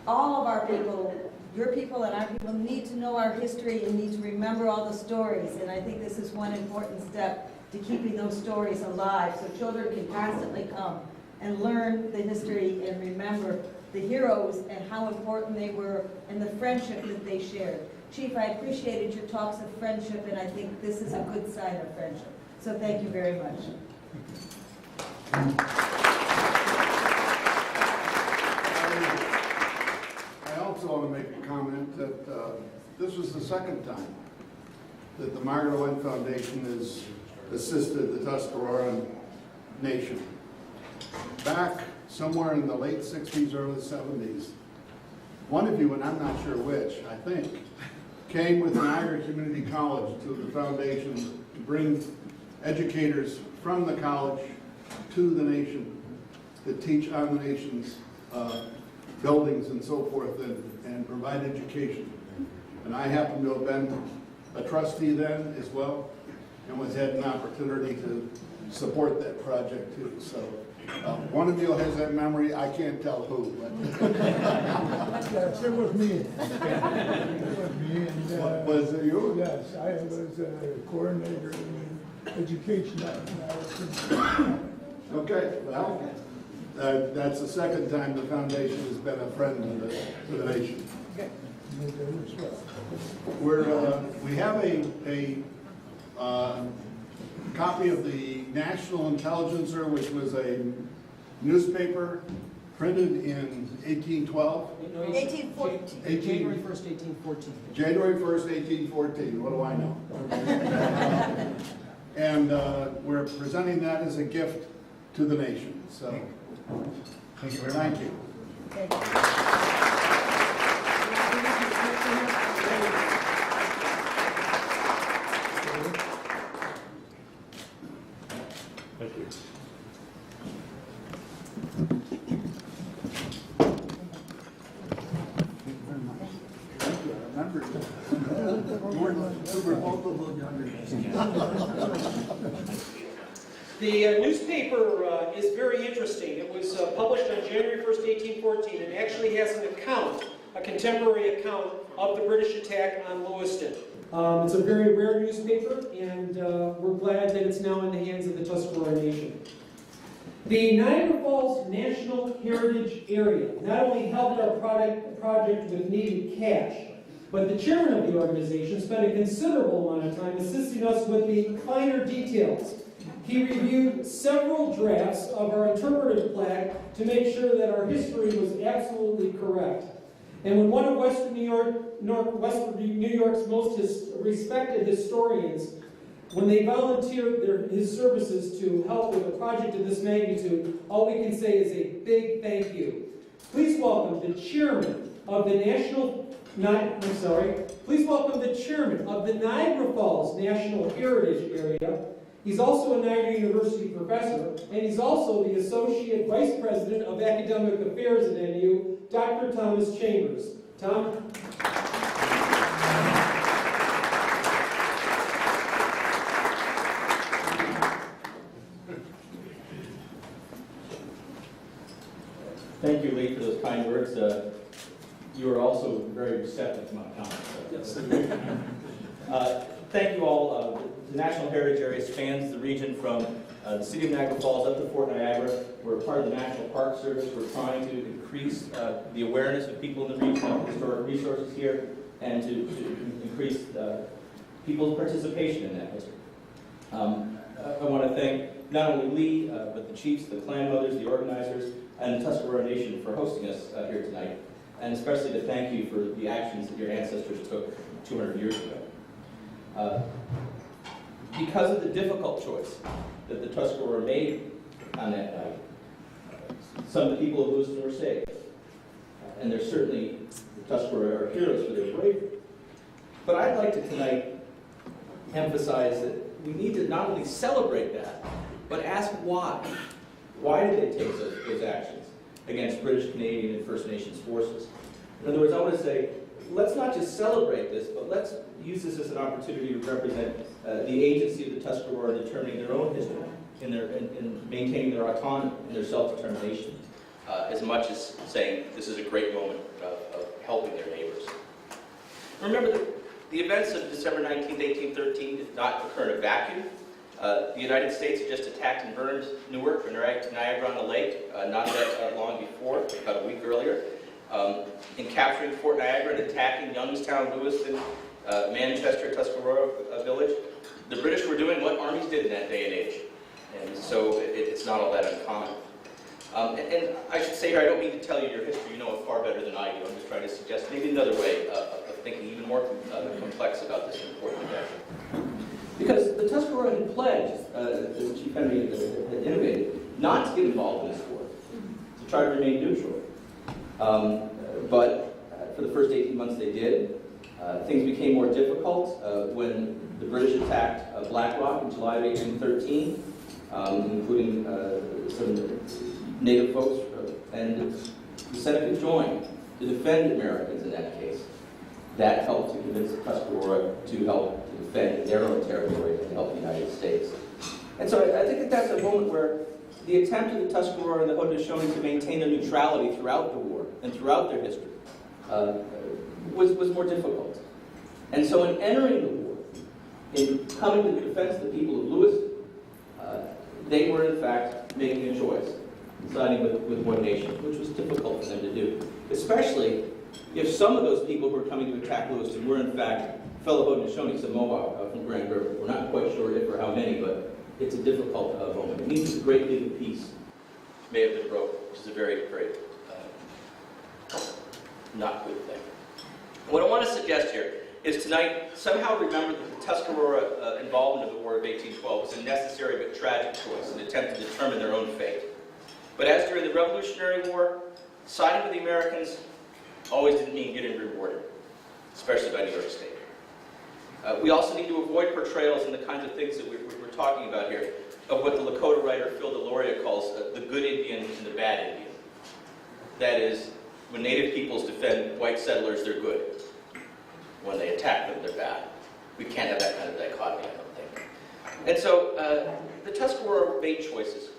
K: All of our people, your people and our people, need to know our history and need to remember all the stories, and I think this is one important step to keeping those stories alive so children can constantly come and learn the history and remember the heroes and how important they were and the friendship that they shared. Chief, I appreciated your talks of friendship, and I think this is a good sign of friendship. So thank you very much.
E: I also want to make a comment that this was the second time that the Margaret L. Wendt Foundation has assisted the Tuscarora Nation. Back somewhere in the late 60s, early 70s, one of you, and I'm not sure which, I think, came with Niagara Community College to the foundation to bring educators from the college to the nation to teach on the nation's buildings and so forth and provide education. And I happen to have been a trustee then as well and was had an opportunity to support that project too. So one of you has that memory. I can't tell who. But
B: Yes, it was me. It was me. And,
E: was it you?
B: Yes, I was a coordinator in education at
E: Okay, well, that's the second time the foundation has been a friend to the nation. We have a copy of the National Intelligencer, which was a newspaper printed in 1812.
K: 1814.
A: January 1st, 1814.
E: January 1st, 1814. What do I know? And we're presenting that as a gift to the nation. So, thank you very much. Thank you.
K: Thank you.
E: Thank you. I remember you were both a little younger.
A: The newspaper is very interesting. It was published on January 1st, 1814, and actually has an account, a contemporary account of the British attack on Lewiston. It's a very rare newspaper, and we're glad that it's now in the hands of the Tuscarora Nation. The Niagara Falls National Heritage Area not only helped our project with needed cash, but the chairman of the organization spent a considerable amount of time assisting us with the finer details. He reviewed several drafts of our interpretive plaque to make sure that our history was absolutely correct. And when one of Western New York's most respected historians, when they volunteered his services to help with a project of this magnitude, all we can say is a big thank you. Please welcome the chairman of the Please welcome the chairman of the Niagara Falls National Heritage Area. He's also a Niagara University professor, and he's also the Associate Vice President of Academic Affairs at NU, Dr. Thomas Chambers. Tom?
L: Thank you, Lee, for those kind words. You were also very receptive to my comments. Thank you all. The National Heritage Area spans the region from the city of Niagara Falls up to Fort Niagara. We're part of the National Park Service. We're trying to increase the awareness of people in the region of historic resources here and to increase people's participation in that history. I want to thank not only Lee, but the chiefs, the clan mothers, the organizers, and the Tuscarora Nation for hosting us here tonight, and especially to thank you for the actions that your ancestors took 200 years ago. Because of the difficult choice that the Tuscarora made on that night, some of the people of Lewiston were saved. And there's certainly the Tuscarora are heroes for their bravery. But I'd like to tonight emphasize that we need to not only celebrate that, but ask why. Why did they take those actions against British, Canadian, and First Nations forces? In other words, I want to say, let's not just celebrate this, but let's use this as an opportunity to represent the agency of the Tuscarora in determining their own history, in maintaining their autonomy and their self-determination, as much as saying this is a great moment of helping their neighbors. Remember that the events of December 19, 1813 did not occur in a vacuum. The United States had just attacked and burned Newark and Niagara-on-the-Lake not that long before, about a week earlier. In capturing Fort Niagara and attacking Youngstown, Lewiston, Manchester, Tuscarora village, the British were doing what armies did in that day and age. And so it's not all that uncommon. And I should say here, I don't mean to tell you your history, you know it far better than I do. I'm just trying to suggest maybe another way of thinking even more complex about this important event. Because the Tuscarora had pledged, as Chief Henry had innovated, not to get involved in this war, to try to remain neutral. But for the first 18 months they did. Things became more difficult when the British attacked Black Rock in July of 1813, including some native folks, and the Senate could join to defend Americans in that case. That helped to convince the Tuscarora to help to defend their own territory and help the United States. And so I think that that's a moment where the attempt of the Tuscarora and the Haudenosaunee to maintain their neutrality throughout the war and throughout their history was more difficult. And so in entering the war, in coming to the defense of the people of Lewiston, they were in fact making a choice, siding with one nation, which was difficult for them to do, especially if some of those people who were coming to attack Lewiston were in fact fellow Haudenosaunee Samoa from Grand River. We're not quite sure if or how many, but it's a difficult moment. It means that the great league of peace may have been broken, which is a very, very not good thing. What I want to suggest here is tonight somehow remember that the Tuscarora involvement of the War of 1812 was a necessary but tragic choice, an attempt to determine their own fate. But as during the Revolutionary War, siding with the Americans always didn't mean getting rewarded, especially by New York State. We also need to avoid portrayals and the kinds of things that we're talking about here, of what the Lakota writer Phil Deloria calls the good Indian and the bad Indian. That is, when Native peoples defend white settlers, they're good. When they attack them, they're bad. We can't have that kind of dichotomy, I don't think. And so the Tuscarora made choices.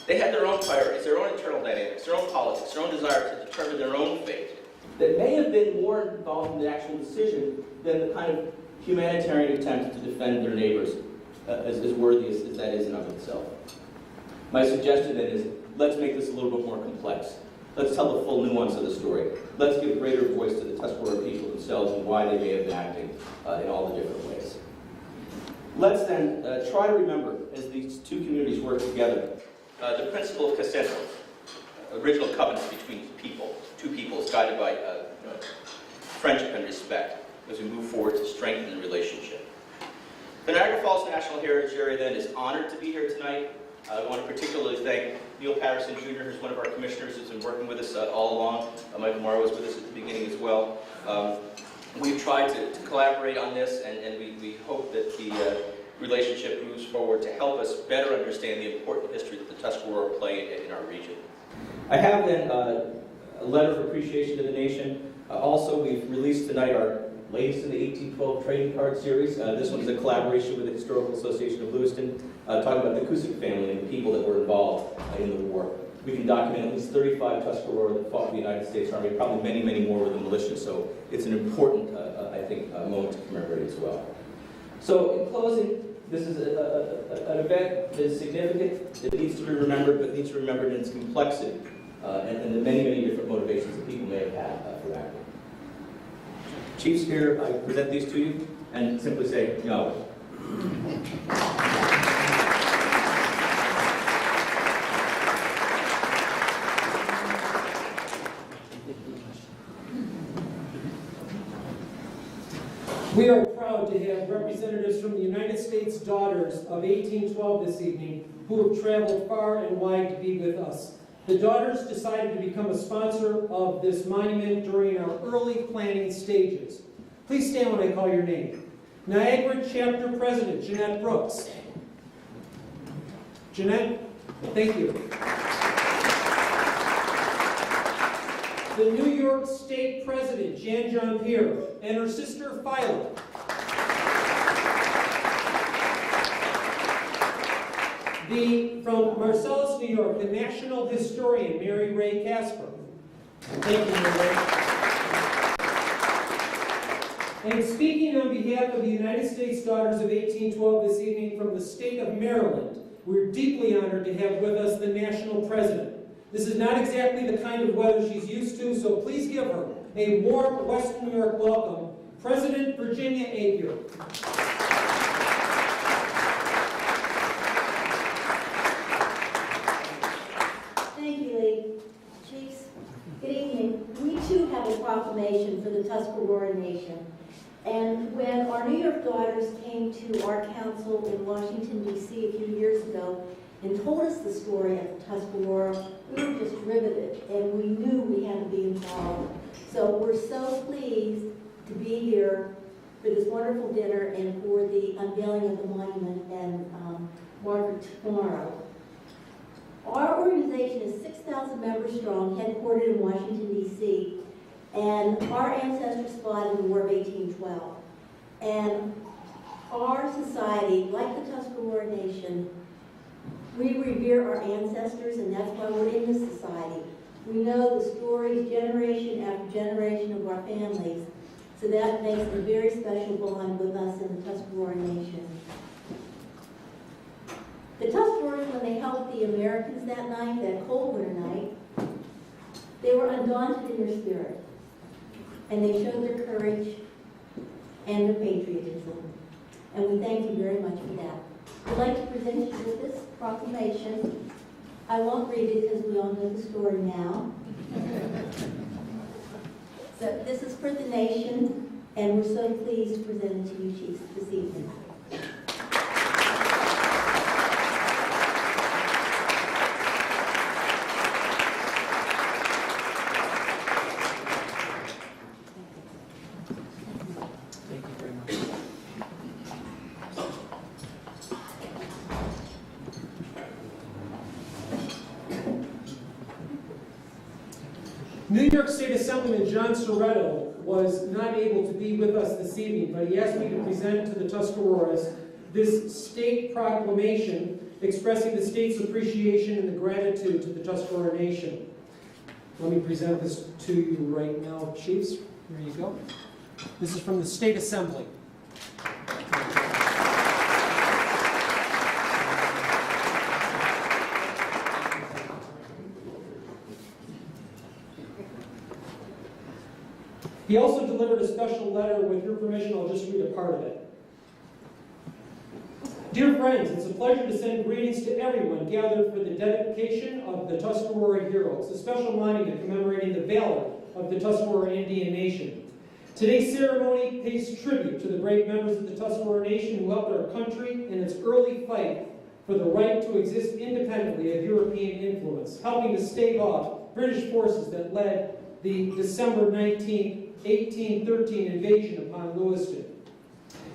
L: They had their own priorities, their own internal dynamics, their own politics, their own desire to determine their own fate that may have been more involved in the actual decision than the kind of humanitarian attempt to defend their neighbors, as worthy as that is in of itself. My suggestion then is, let's make this a little bit more complex. Let's tell the full nuance of the story. Let's give greater voice to the Tuscarora people themselves and why they may have been acting in all the different ways. Let's then try to remember, as these two communities work together, the principle of consent, original covenant between two peoples, guided by friendship and respect as we move forward to strengthen the relationship. The Niagara Falls National Heritage Area then is honored to be here tonight. I want to particularly thank Neil Patterson Jr., who's one of our commissioners, who's been working with us all along. Michael Morrow was with us at the beginning as well. We've tried to collaborate on this, and we hope that the relationship moves forward to help us better understand the important history that the Tuscarora play in our region. I have then a letter of appreciation to the nation. Also, we've released tonight our latest in the 1812 trading card series. This one is a collaboration with the Historical Association of Lewiston, talking about the Cusick family and the people that were involved in the war. We can document at least 35 Tuscarora that fought for the United States Army, probably many, many more with the militia, so it's an important, I think, moment to commemorate as well. So, in closing, this is an event that is significant, that needs to be remembered, but needs to be remembered in its complexity, and the many, many different motivations that people may have had for acting. Chiefs, here I present these to you, and simply say, no.
A: We are proud to have representatives from the United States Daughters of 1812 this evening who have traveled far and wide to be with us. The Daughters decided to become a sponsor of this monument during our early planning stages. Please stand when I call your name. Niagara Chapter President, Jeanette Brooks. Jeanette, thank you. The New York State President, Jan Jean-Pierre, and her sister, Phyla. From Marcellus, New York, the National Historian, Mary Ray Casper. Thank you, Mary Ray. And speaking on behalf of the United States Daughters of 1812 this evening from the state of Maryland, we're deeply honored to have with us the National President. This is not exactly the kind of weather she's used to, so please give her a warm Western New York welcome, President Virginia Apier.
M: Thank you, Lee. Chiefs, good evening. We too have a proclamation for the Tuscarora Nation. And when our New York Daughters came to our council in Washington, D.C. a few years ago and told us the story of the Tuscarora, we were just riveted, and we knew we had to be involved. So we're so pleased to be here for this wonderful dinner and for the unveiling of the monument and Margaret tomorrow. Our organization is 6,000 members strong, headquartered in Washington, D.C., and our ancestors fought in the War of 1812. And our society, like the Tuscarora Nation, we revere our ancestors, and that's why we're in this society. We know the stories generation after generation of our families, so that makes a very special bond with us in the Tuscarora Nation. The Tuscaroras, when they helped the Americans that night, that cold winter night, they were undaunted in their spirit, and they showed their courage and their patriotism. And we thank you very much for that. I'd like to present you with this proclamation. I won't read it because we all know the story now. So this is for the nation, and we're so pleased to present it to you, Chiefs, this evening.
A: New York State Assemblyman John Soretto was not able to be with us this evening, but he asked me to present to the Tuscaroras this state proclamation expressing the state's appreciation and the gratitude to the Tuscarora Nation. Let me present this to you right now, Chiefs. Here you go. This is from the State Assembly. He also delivered a special letter. With your permission, I'll just read a part of it. Dear friends, it's a pleasure to send greetings to everyone gathered for the dedication of the Tuscarora Heroes, a special monument commemorating the valor of the Tuscarora Indian Nation. Today's ceremony pays tribute to the brave members of the Tuscarora Nation who helped our country in its early fight for the right to exist independently of European influence, helping to stave off British forces that led the December 19, 1813 invasion upon Lewiston.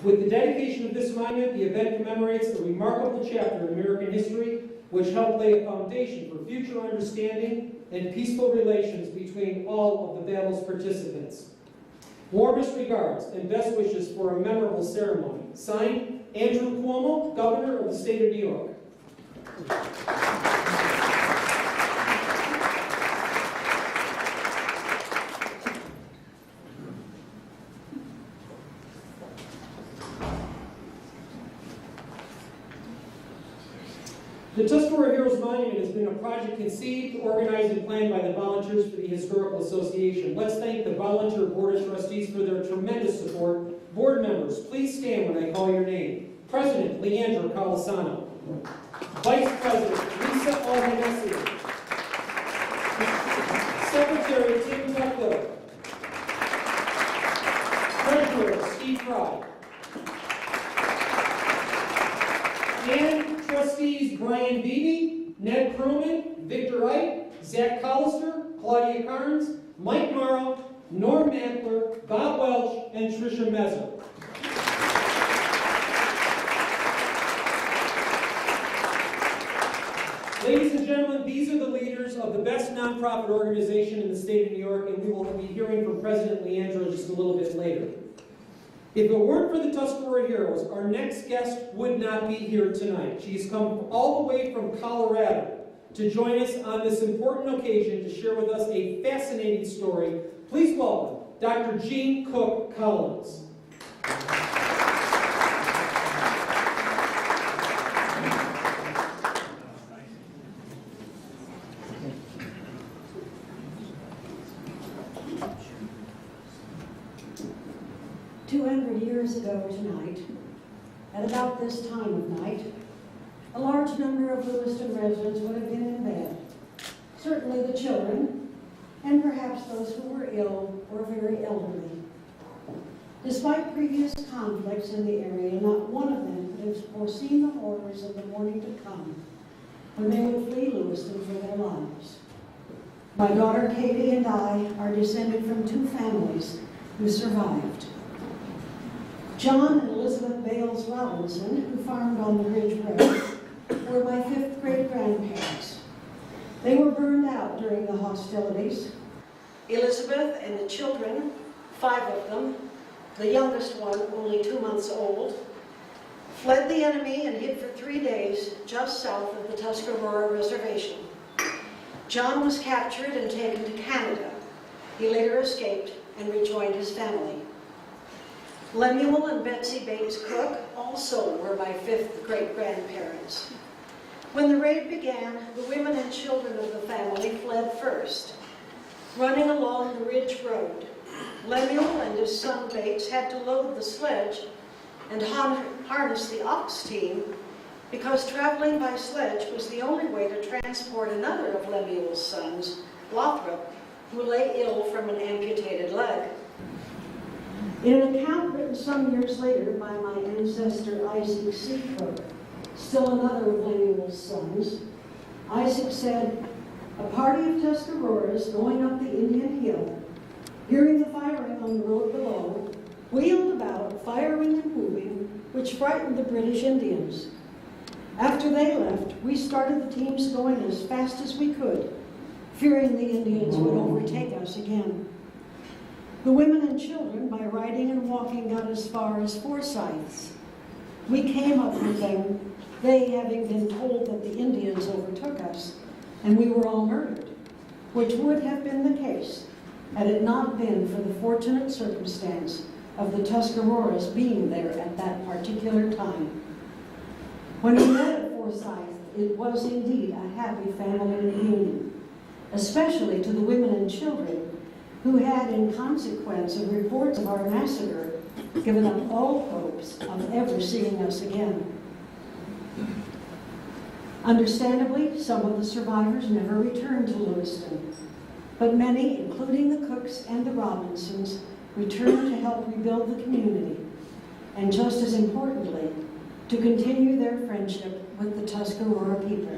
A: With the dedication of this monument, the event commemorates a remarkable chapter in American history which helped lay a foundation for future understanding and peaceful relations between all of the battle's participants. Warmest regards and best wishes for a memorable ceremony. Signed, Andrew Cuomo, Governor of the State of New York. The Tuscarora Heroes Monument has been a project conceived, organized, and planned by the volunteers for the Historical Association. Let's thank the volunteer Board of Trustees for their tremendous support. Board members, please stand when I call your name. President, Leandro Colasano. Vice President, Lisa Albanesi. Secretary, Tim Duckler. Treasurer, Steve Fry. And trustees Brian Beebe, Ned Pruman, Victor Ike, Zach Collister, Claudia Carnes, Mike Morrow, Norm Mantler, Bob Welch, and Tricia Mezzer. Ladies and gentlemen, these are the leaders of the best nonprofit organization in the state of New York, and we will be hearing from President Leandro just a little bit later. If it weren't for the Tuscarora Heroes, our next guest would not be here tonight. She's come all the way from Colorado to join us on this important occasion to share with us a fascinating story. Please welcome Dr. Jean Cook Collins.
N: 200 years ago tonight, at about this time of night, a large number of Lewiston residents would have been in bed. Certainly the children, and perhaps those who were ill or very elderly. Despite previous conflicts in the area, not one of them could have foreseen the horrors of the morning to come, when they would flee Lewiston for their lives. My daughter Katie and I are descended from two families who survived. John and Elizabeth Bales Robinson, who farmed on the Ridge Road, were my fifth great-grandparents. They were burned out during the hostilities. Elizabeth and the children, 5 of them, the youngest one only 2 months old, fled the enemy and hid for 3 days just south of the Tuscarora Reservation. John was captured and taken to Canada. He later escaped and rejoined his family. Lemuel and Betsy Bates Cook also were my fifth great-grandparents. When the raid began, the women and children of the family fled first. Running along the Ridge Road, Lemuel and his son Bates had to load the sledge and harness the ox team because traveling by sledge was the only way to transport another of Lemuel's sons, Lothrop, who lay ill from an amputated leg. In an account written some years later by my ancestor Isaac Seacook, still another of Lemuel's sons, Isaac said, "A party of Tuscaroras going up the Indian Hill, hearing the firing on the road below, wheeled about, firing and moving, which frightened the British Indians. After they left, we started the teams going as fast as we could, fearing the Indians would overtake us again. The women and children, by riding and walking, got as far as Forsyth's. We came up with them they having been told that the Indians overtook us and we were all murdered, which would have been the case had it not been for the fortunate circumstance of the Tuscaroras being there at that particular time. When we met at Forsyth, it was indeed a happy family reunion, especially to the women and children who had, in consequence of reports of our massacre, given up all hopes of ever seeing us again. Understandably, some of the survivors never returned to Lewiston, but many, including the Cooks and the Robinsons, returned to help rebuild the community, and just as importantly, to continue their friendship with the Tuscarora people.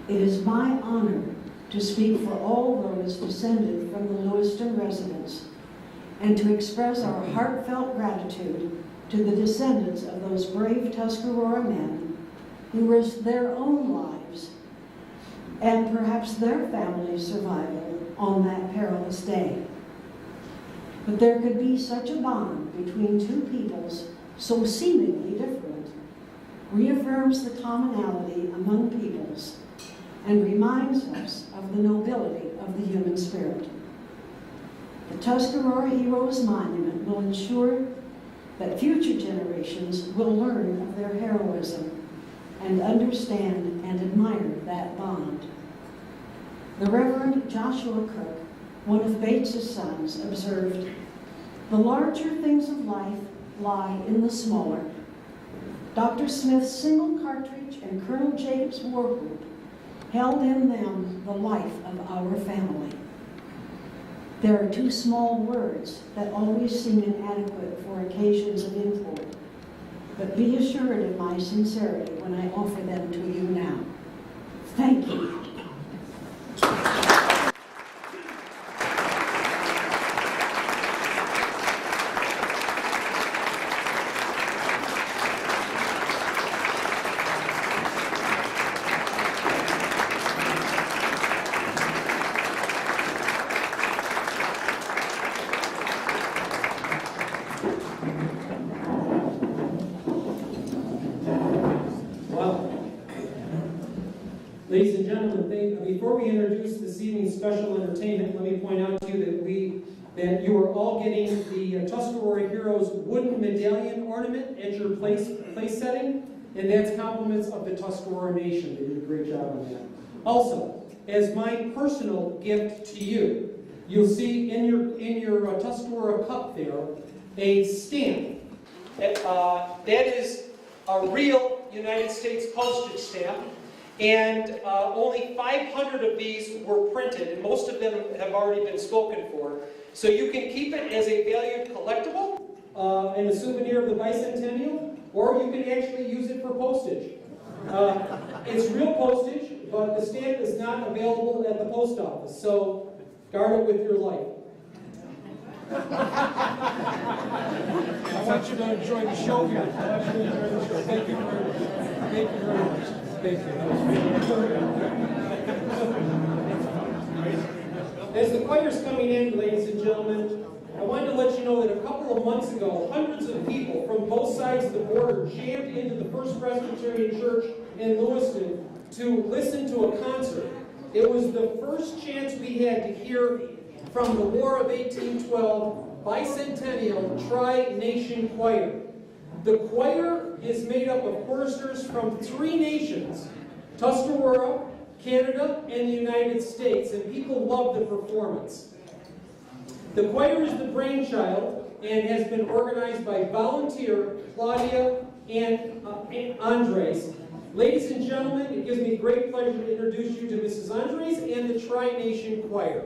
N: It is my honor to speak for all those descended from the Lewiston residents and to express our heartfelt gratitude to the descendants of those brave Tuscarora men who risked their own lives and perhaps their family's survival on that perilous day. But there could be such a bond between two peoples so seemingly different, reaffirms the commonality among peoples, and reminds us of the nobility of the human spirit. The Tuscarora Heroes Monument will ensure that future generations will learn of their heroism and understand and admire that bond. The Reverend Joshua Cook, one of Bates's sons, observed, "The larger things of life lie in the smaller." Dr. Smith's single cartridge and Colonel Jacob's war whoop held in them the life of our family. There are two small words that always seem inadequate for occasions of import, but be assured of my sincerity when I offer them to you now. Thank you.
A: Ladies and gentlemen, before we introduce this evening's special entertainment, let me point out to you that you are all getting the Tuscarora Heroes wooden medallion ornament at your place setting, and that's compliments of the Tuscarora Nation. They did a great job on that. Also, as my personal gift to you, you'll see in your Tuscarora cup there a stamp. That is a real United States postage stamp. And only 500 of these were printed, and most of them have already been spoken for. So you can keep it as a valued collectible and a souvenir of the bicentennial, or you can actually use it for postage. It's real postage, but the stamp is not available at the post office, so guard it with your life.
B: I want you to enjoy the show here. I want you to enjoy the show. Thank you very much. Thank you very much. Thank you.
A: As the choir's coming in, ladies and gentlemen, I wanted to let you know that a couple of months ago, hundreds of people from both sides of the border jammed into the First Presbyterian Church in Lewiston to listen to a concert. It was the first chance we had to hear from the War of 1812 bicentennial Tri-Nation Choir. The choir is made up of choristers from 3 nations, Tuscarora, Canada, and the United States, and people love the performance. The choir is the brainchild and has been organized by volunteer Claudia and Andres. Ladies and gentlemen, it gives me great pleasure to introduce you to Mrs. Andres and the Tri-Nation Choir.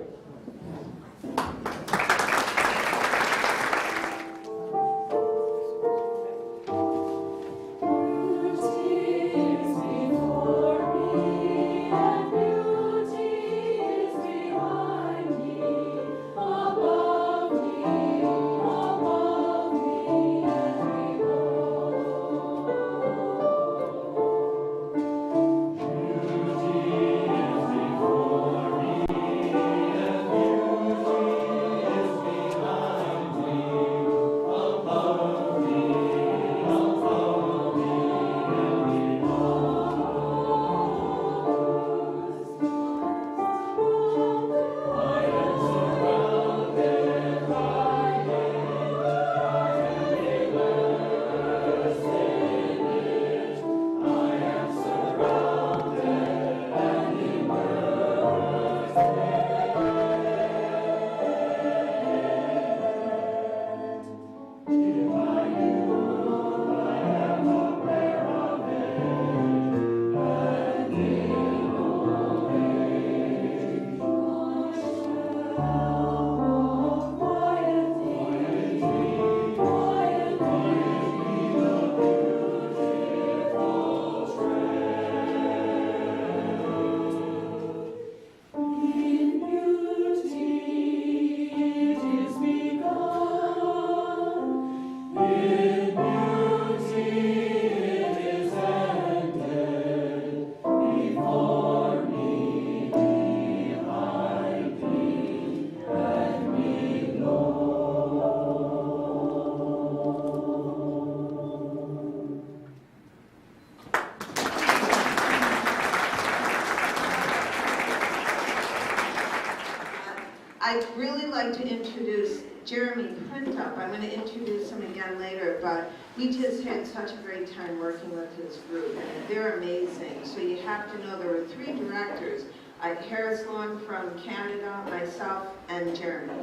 O: I'd really like to introduce Jeremy Printup. I'm going to introduce him again later, but we just had such a great time working with his group, and they're amazing. So you have to know there were 3 directors, Harris Long from Canada, myself, and Jeremy.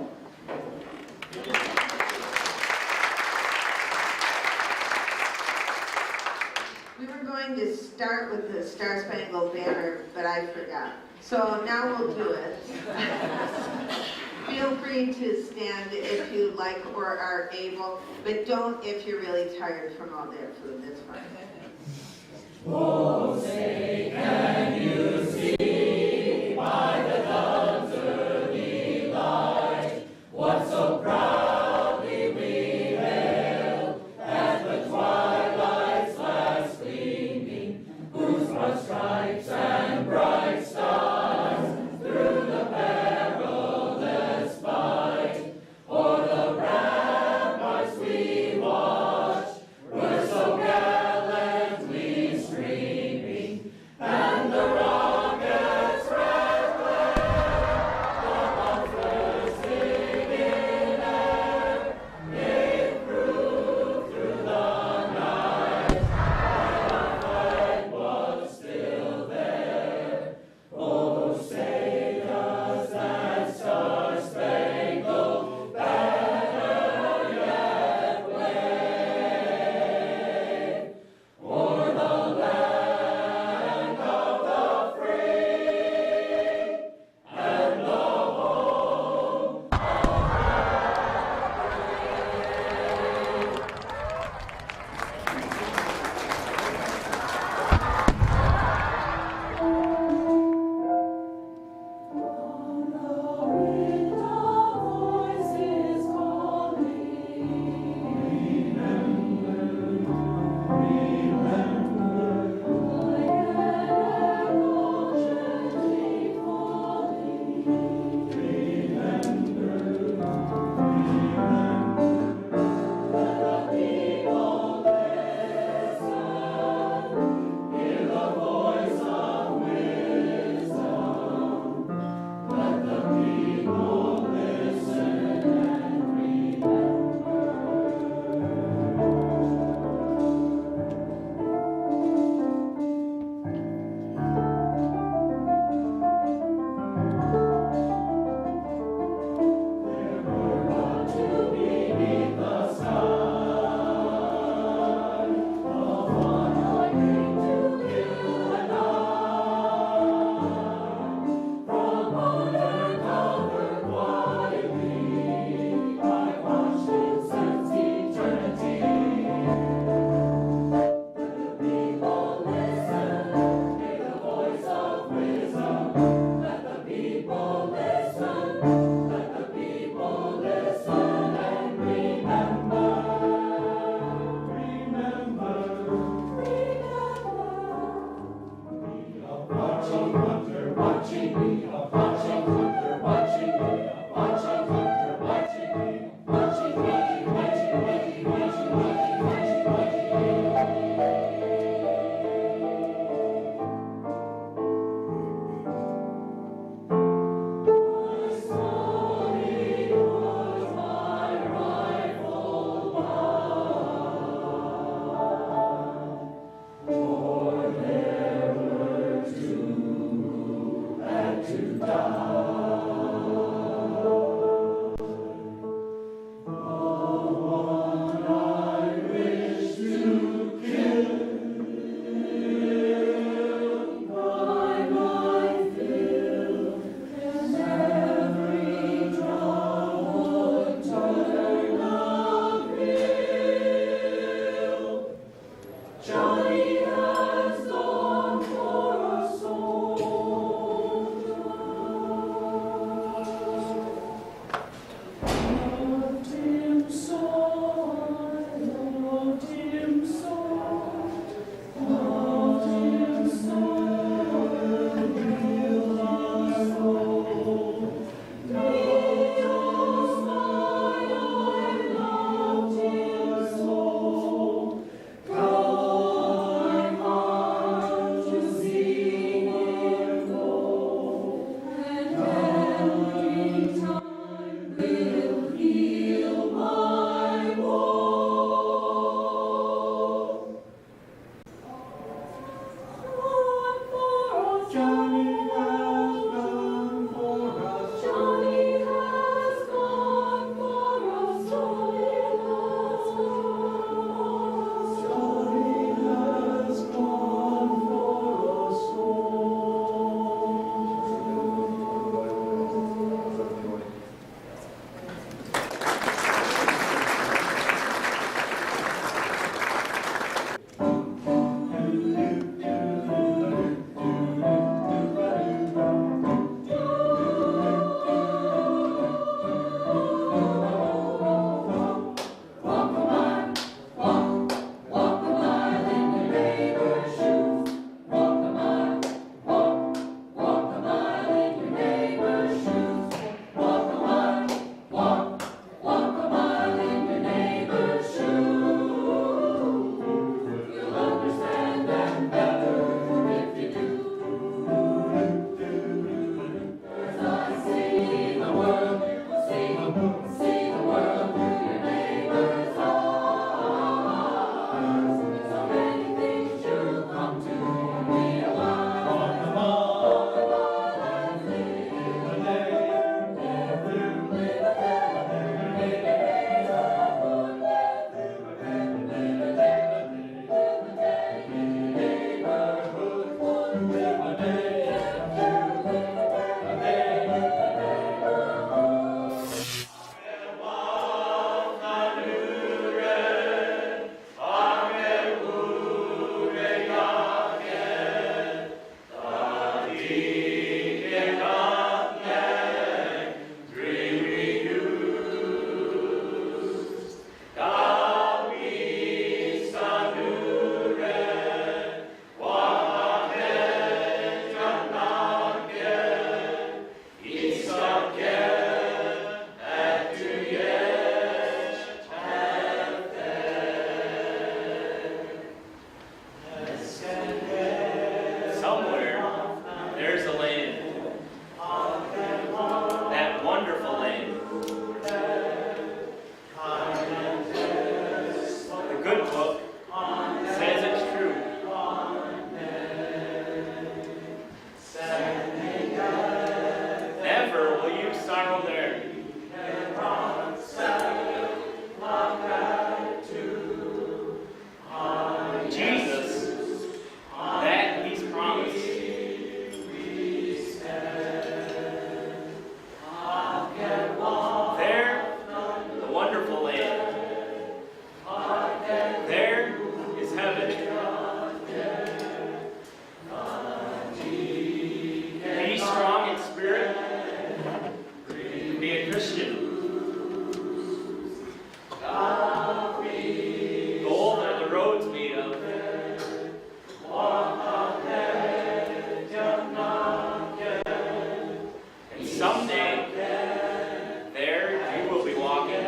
O: We were going to start with the Star Spangled Banner, but I forgot. So now we'll do it. Feel free to stand if you like or are able, but don't if you're really tired from all that food, that's fine.
P: Oh, say, can you see by the dawn's early light what so proudly we hailed at the twilight's last gleaming, whose broad stripes and bright stars through the perilous fight o'er the ramparts we watched were so gallantly streaming, and the
G: good book says it's true. Never will you sorrow there. Jesus, that he's promised. There, the wonderful land. There is heaven. Be strong in spirit. Be a Christian. Gold are the roads made of. And someday, there you will be walking.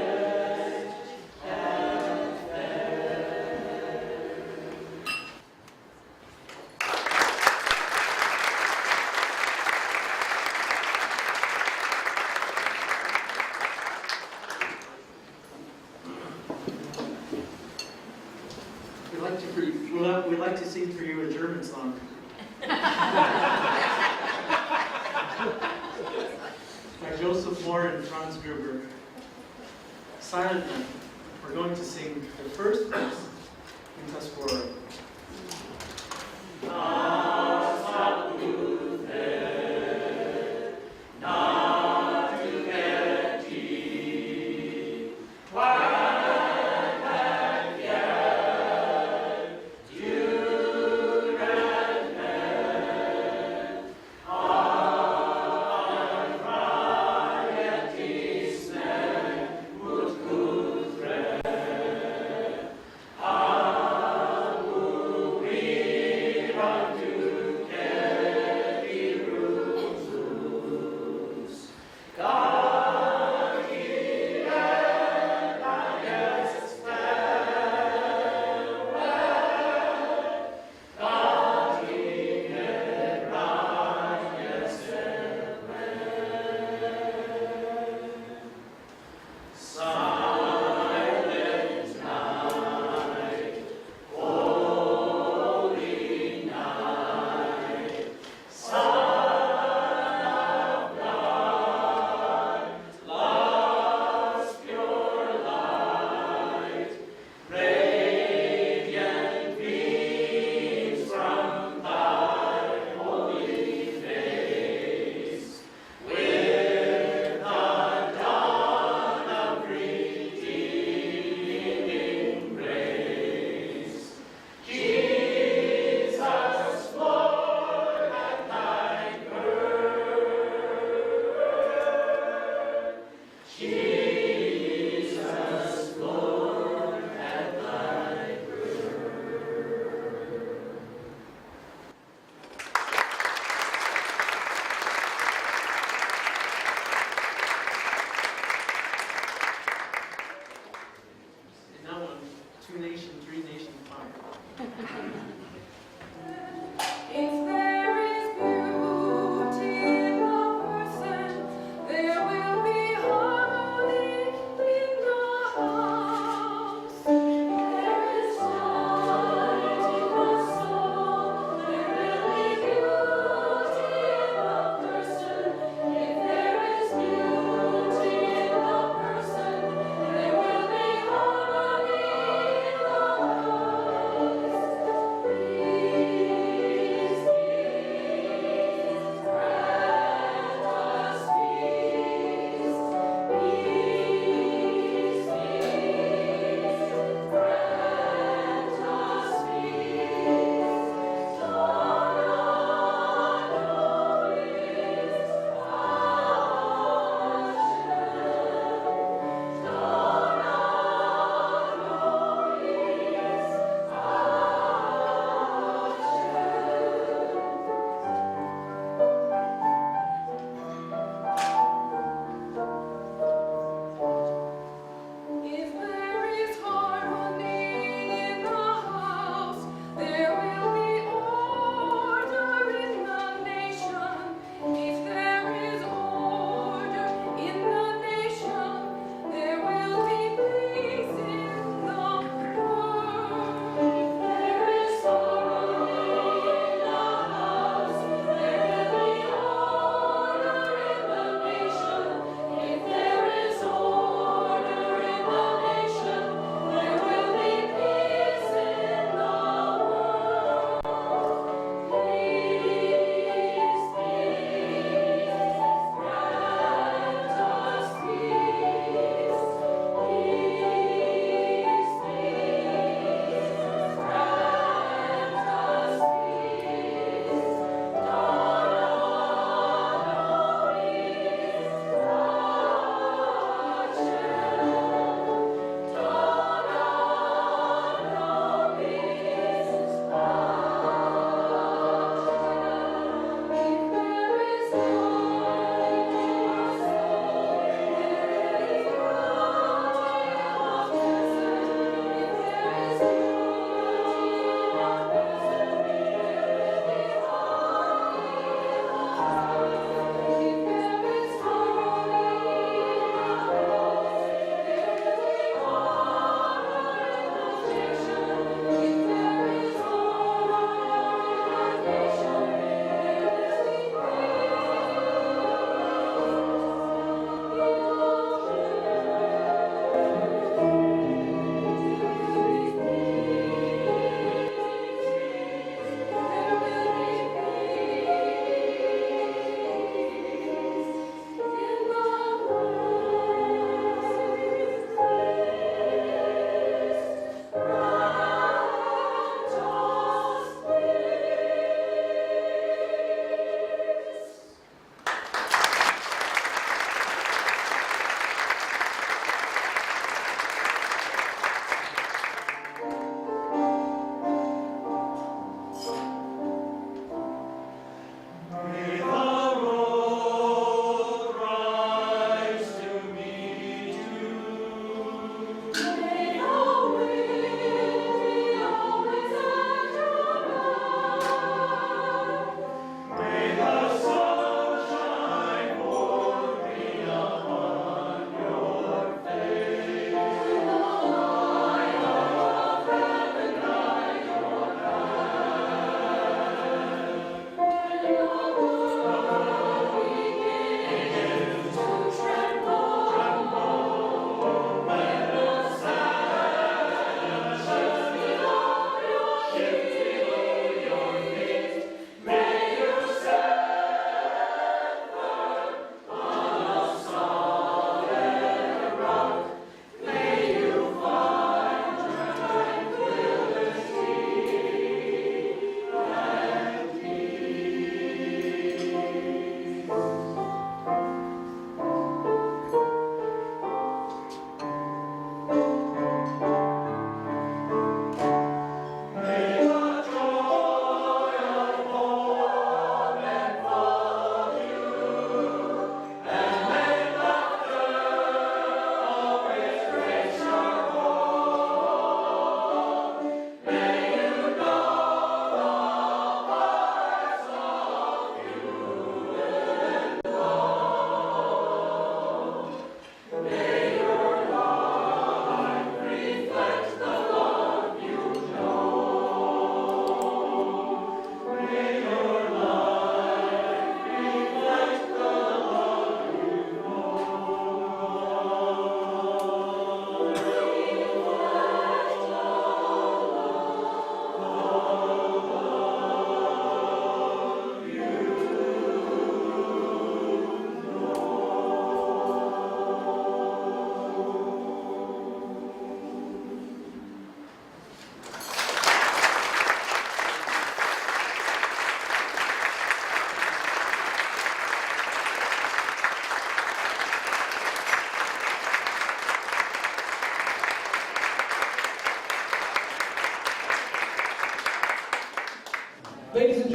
Q: We'd like to sing for you a German song. By Joseph Moore and Franz Gruber. Silently, we're going to sing the first verse in Tuscarora.
P: To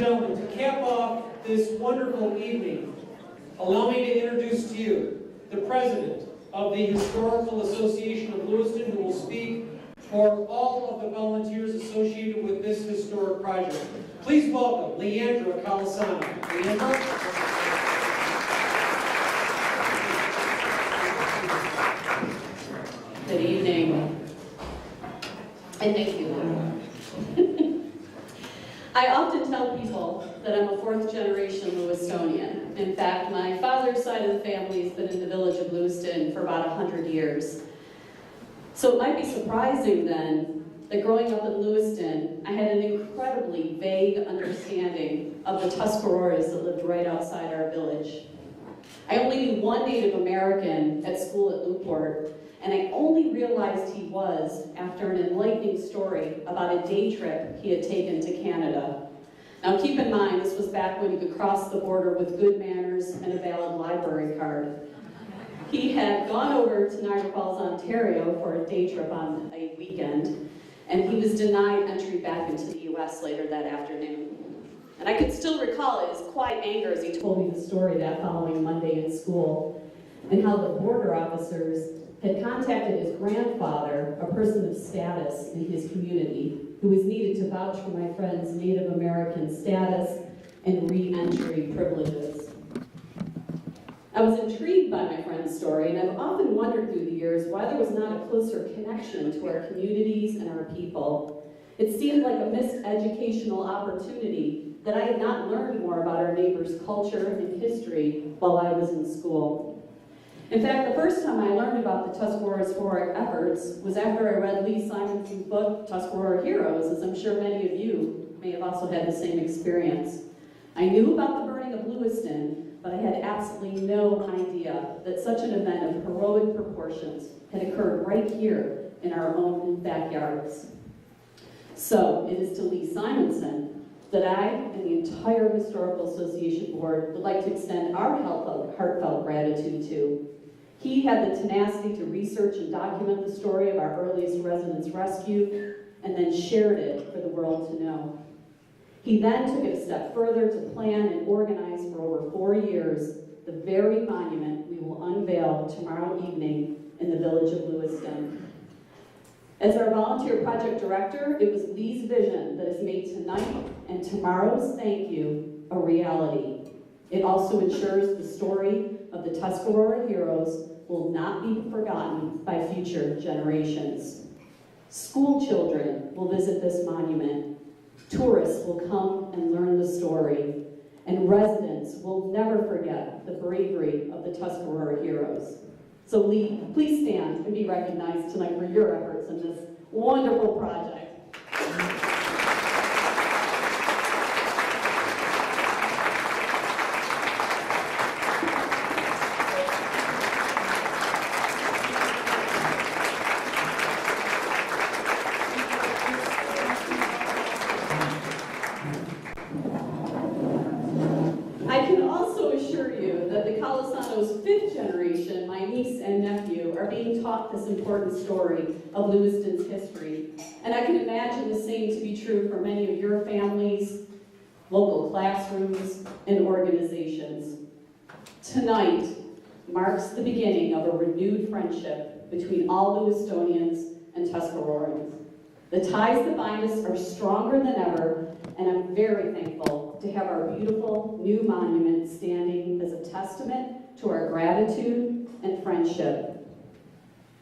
A: gentlemen, to cap off this wonderful evening, allow me to introduce to you the president of the Historical Association of Lewiston, who will speak for all of the volunteers associated with this historic project. Please welcome Leandra Calisano. Leandra?
R: Good evening, and thank you. I often tell people that I'm a fourth-generation Lewistonian. In fact, my father's side of the family has been in the village of Lewiston for about 100 years. So it might be surprising then that growing up in Lewiston, I had an incredibly vague understanding of the Tuscaroras that lived right outside our village. I only knew one Native American at school at Newport, and I only realized he was after an enlightening story about a day trip he had taken to Canada. Now keep in mind, this was back when you could cross the border with good manners and a valid library card. He had gone over to Niagara Falls, Ontario for a day trip on a weekend, and he was denied entry back into the US later that afternoon. And I could still recall his quiet anger as he told me the story that following Monday in school, and how the border officers had contacted his grandfather, a person of status in his community, who was needed to vouch for my friend's Native American status and re-entry privileges. I was intrigued by my friend's story, and I've often wondered through the years why there was not a closer connection to our communities and our people. It seemed like a missed educational opportunity that I had not learned more about our neighbors' culture and history while I was in school. In fact, the first time I learned about the Tuscarora's heroic efforts was after I read Lee Simonson's book, Tuscarora Heroes, as I'm sure many of you may have also had the same experience. I knew about the burning of Lewiston, but I had absolutely no idea that such an event of heroic proportions had occurred right here in our own backyards. So it is to Lee Simonson that I and the entire Historical Association Board would like to extend our heartfelt gratitude to. He had the tenacity to research and document the story of our earliest residents rescued, and then shared it for the world to know. He then took it a step further to plan and organize for over 4 years the very monument we will unveil tomorrow evening in the village of Lewiston. As our volunteer project director, it was Lee's vision that has made tonight and tomorrow's thank you a reality. It also ensures the story of the Tuscarora heroes will not be forgotten by future generations. School children will visit this monument. Tourists will come and learn the story. And residents will never forget the bravery of the Tuscarora heroes. So Lee, please stand and be recognized tonight for your efforts in this wonderful project. I can also assure you that the Calisano's fifth generation, my niece and nephew, are being taught this important story of Lewiston's history. And I can imagine the same to be true for many of your families, local classrooms, and organizations. Tonight marks the beginning of a renewed friendship between all Lewistonians and Tuscarorans. The ties that bind us are stronger than ever, and I'm very thankful to have our beautiful new monument standing as a testament to our gratitude and friendship.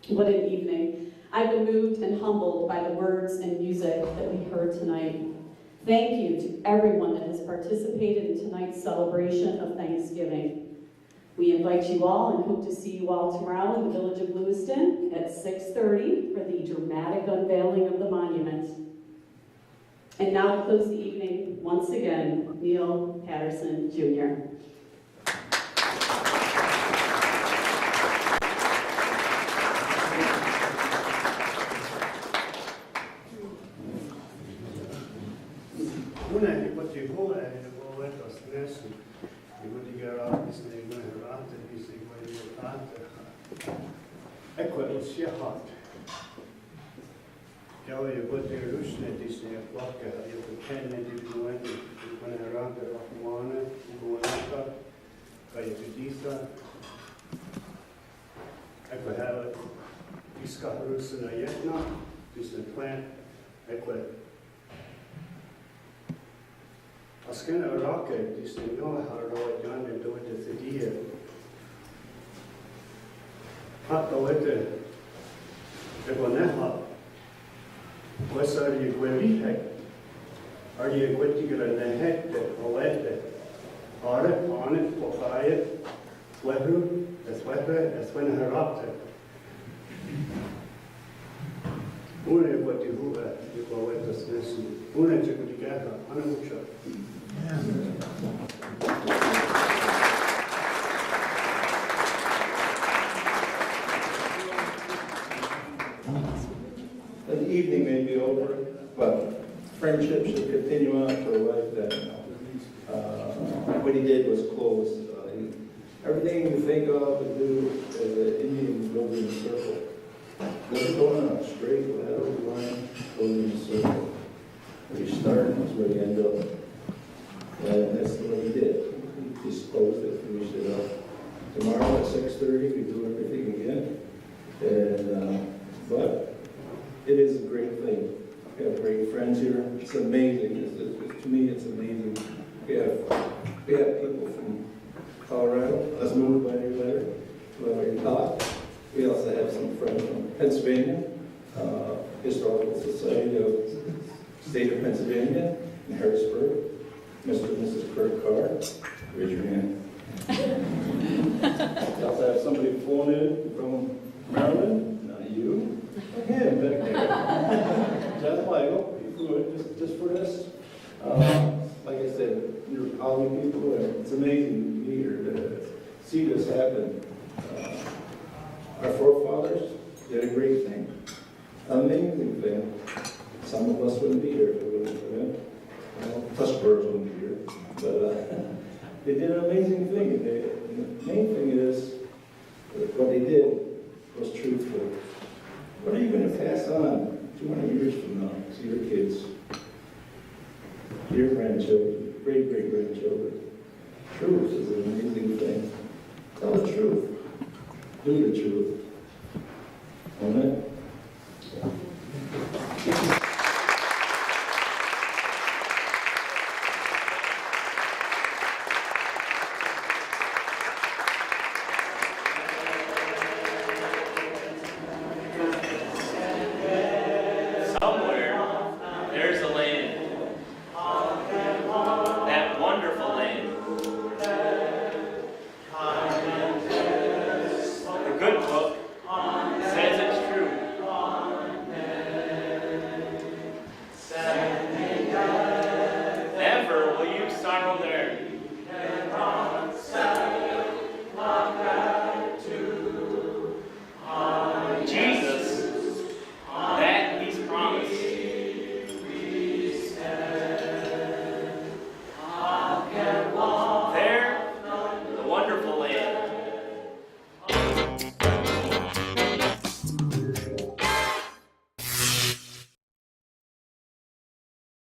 R: What an evening. I've been moved and humbled by the words and music that we heard tonight. Thank you to everyone that has participated in tonight's celebration of Thanksgiving. We invite you all and hope to see you all tomorrow in the village of Lewiston at 6:30 for the dramatic unveiling of the monument. And now to close the evening, once again, Neil Patterson, Jr.
C: Ja, jag går till Ryssland tills jag plockar. Jag får känna diplomaten. Jag kan ha rakt av Rahmane, Guanaka, Kajapidisa. Jag får ha Tuscarora Jedna, tills en plant. Jag får Askena raka tills en jag har råd gärna då det för det. Hatt och inte. Jag var näha. Vad är det gulligt? Är det gulligare än det hette och lätte? Har det, anet, och färget, sweater, det svenna här rapte. Hon är gått i huvudet, det var ett av snäsen. Hon är inte gått i gata, han är uppkört.
S: An evening may be over, but friendship should continue on for a lifetime. What he did was close. Everything you think of to do as an Indian building a circle. Doesn't go on a straight lateral line, building a circle. Where you start is where you end up. And that's what he did. He just closed it, finished it up. Tomorrow at 6:30 we do everything again. And but it is a great thing. We have great friends here. It's amazing. To me, it's amazing. We have people from Colorado. Let's move by your letter. Whoever talk. We also have some friends from Pennsylvania, Historical Association of State of Pennsylvania in Harrisburg. Mr. and Mrs. Kurt Carr. Raise your hand. We also have somebody flown in from Maryland. Not you. Him back there. Jeff Michael, you flew in just for this. Like I said, you're all you people, and it's amazing to be here to see this happen. Our forefathers did a great thing, amazing thing. Some of us wouldn't be here if it wasn't for them. Well, Tuscaroras wouldn't be here, but they did an amazing thing. And the main thing is what they did was truthful. What are you going to pass on 200 years from now to your kids, your grandchildren, great-great-grandchildren? Truth is an amazing thing. Tell the truth. Do the truth. Amen.
G: Good book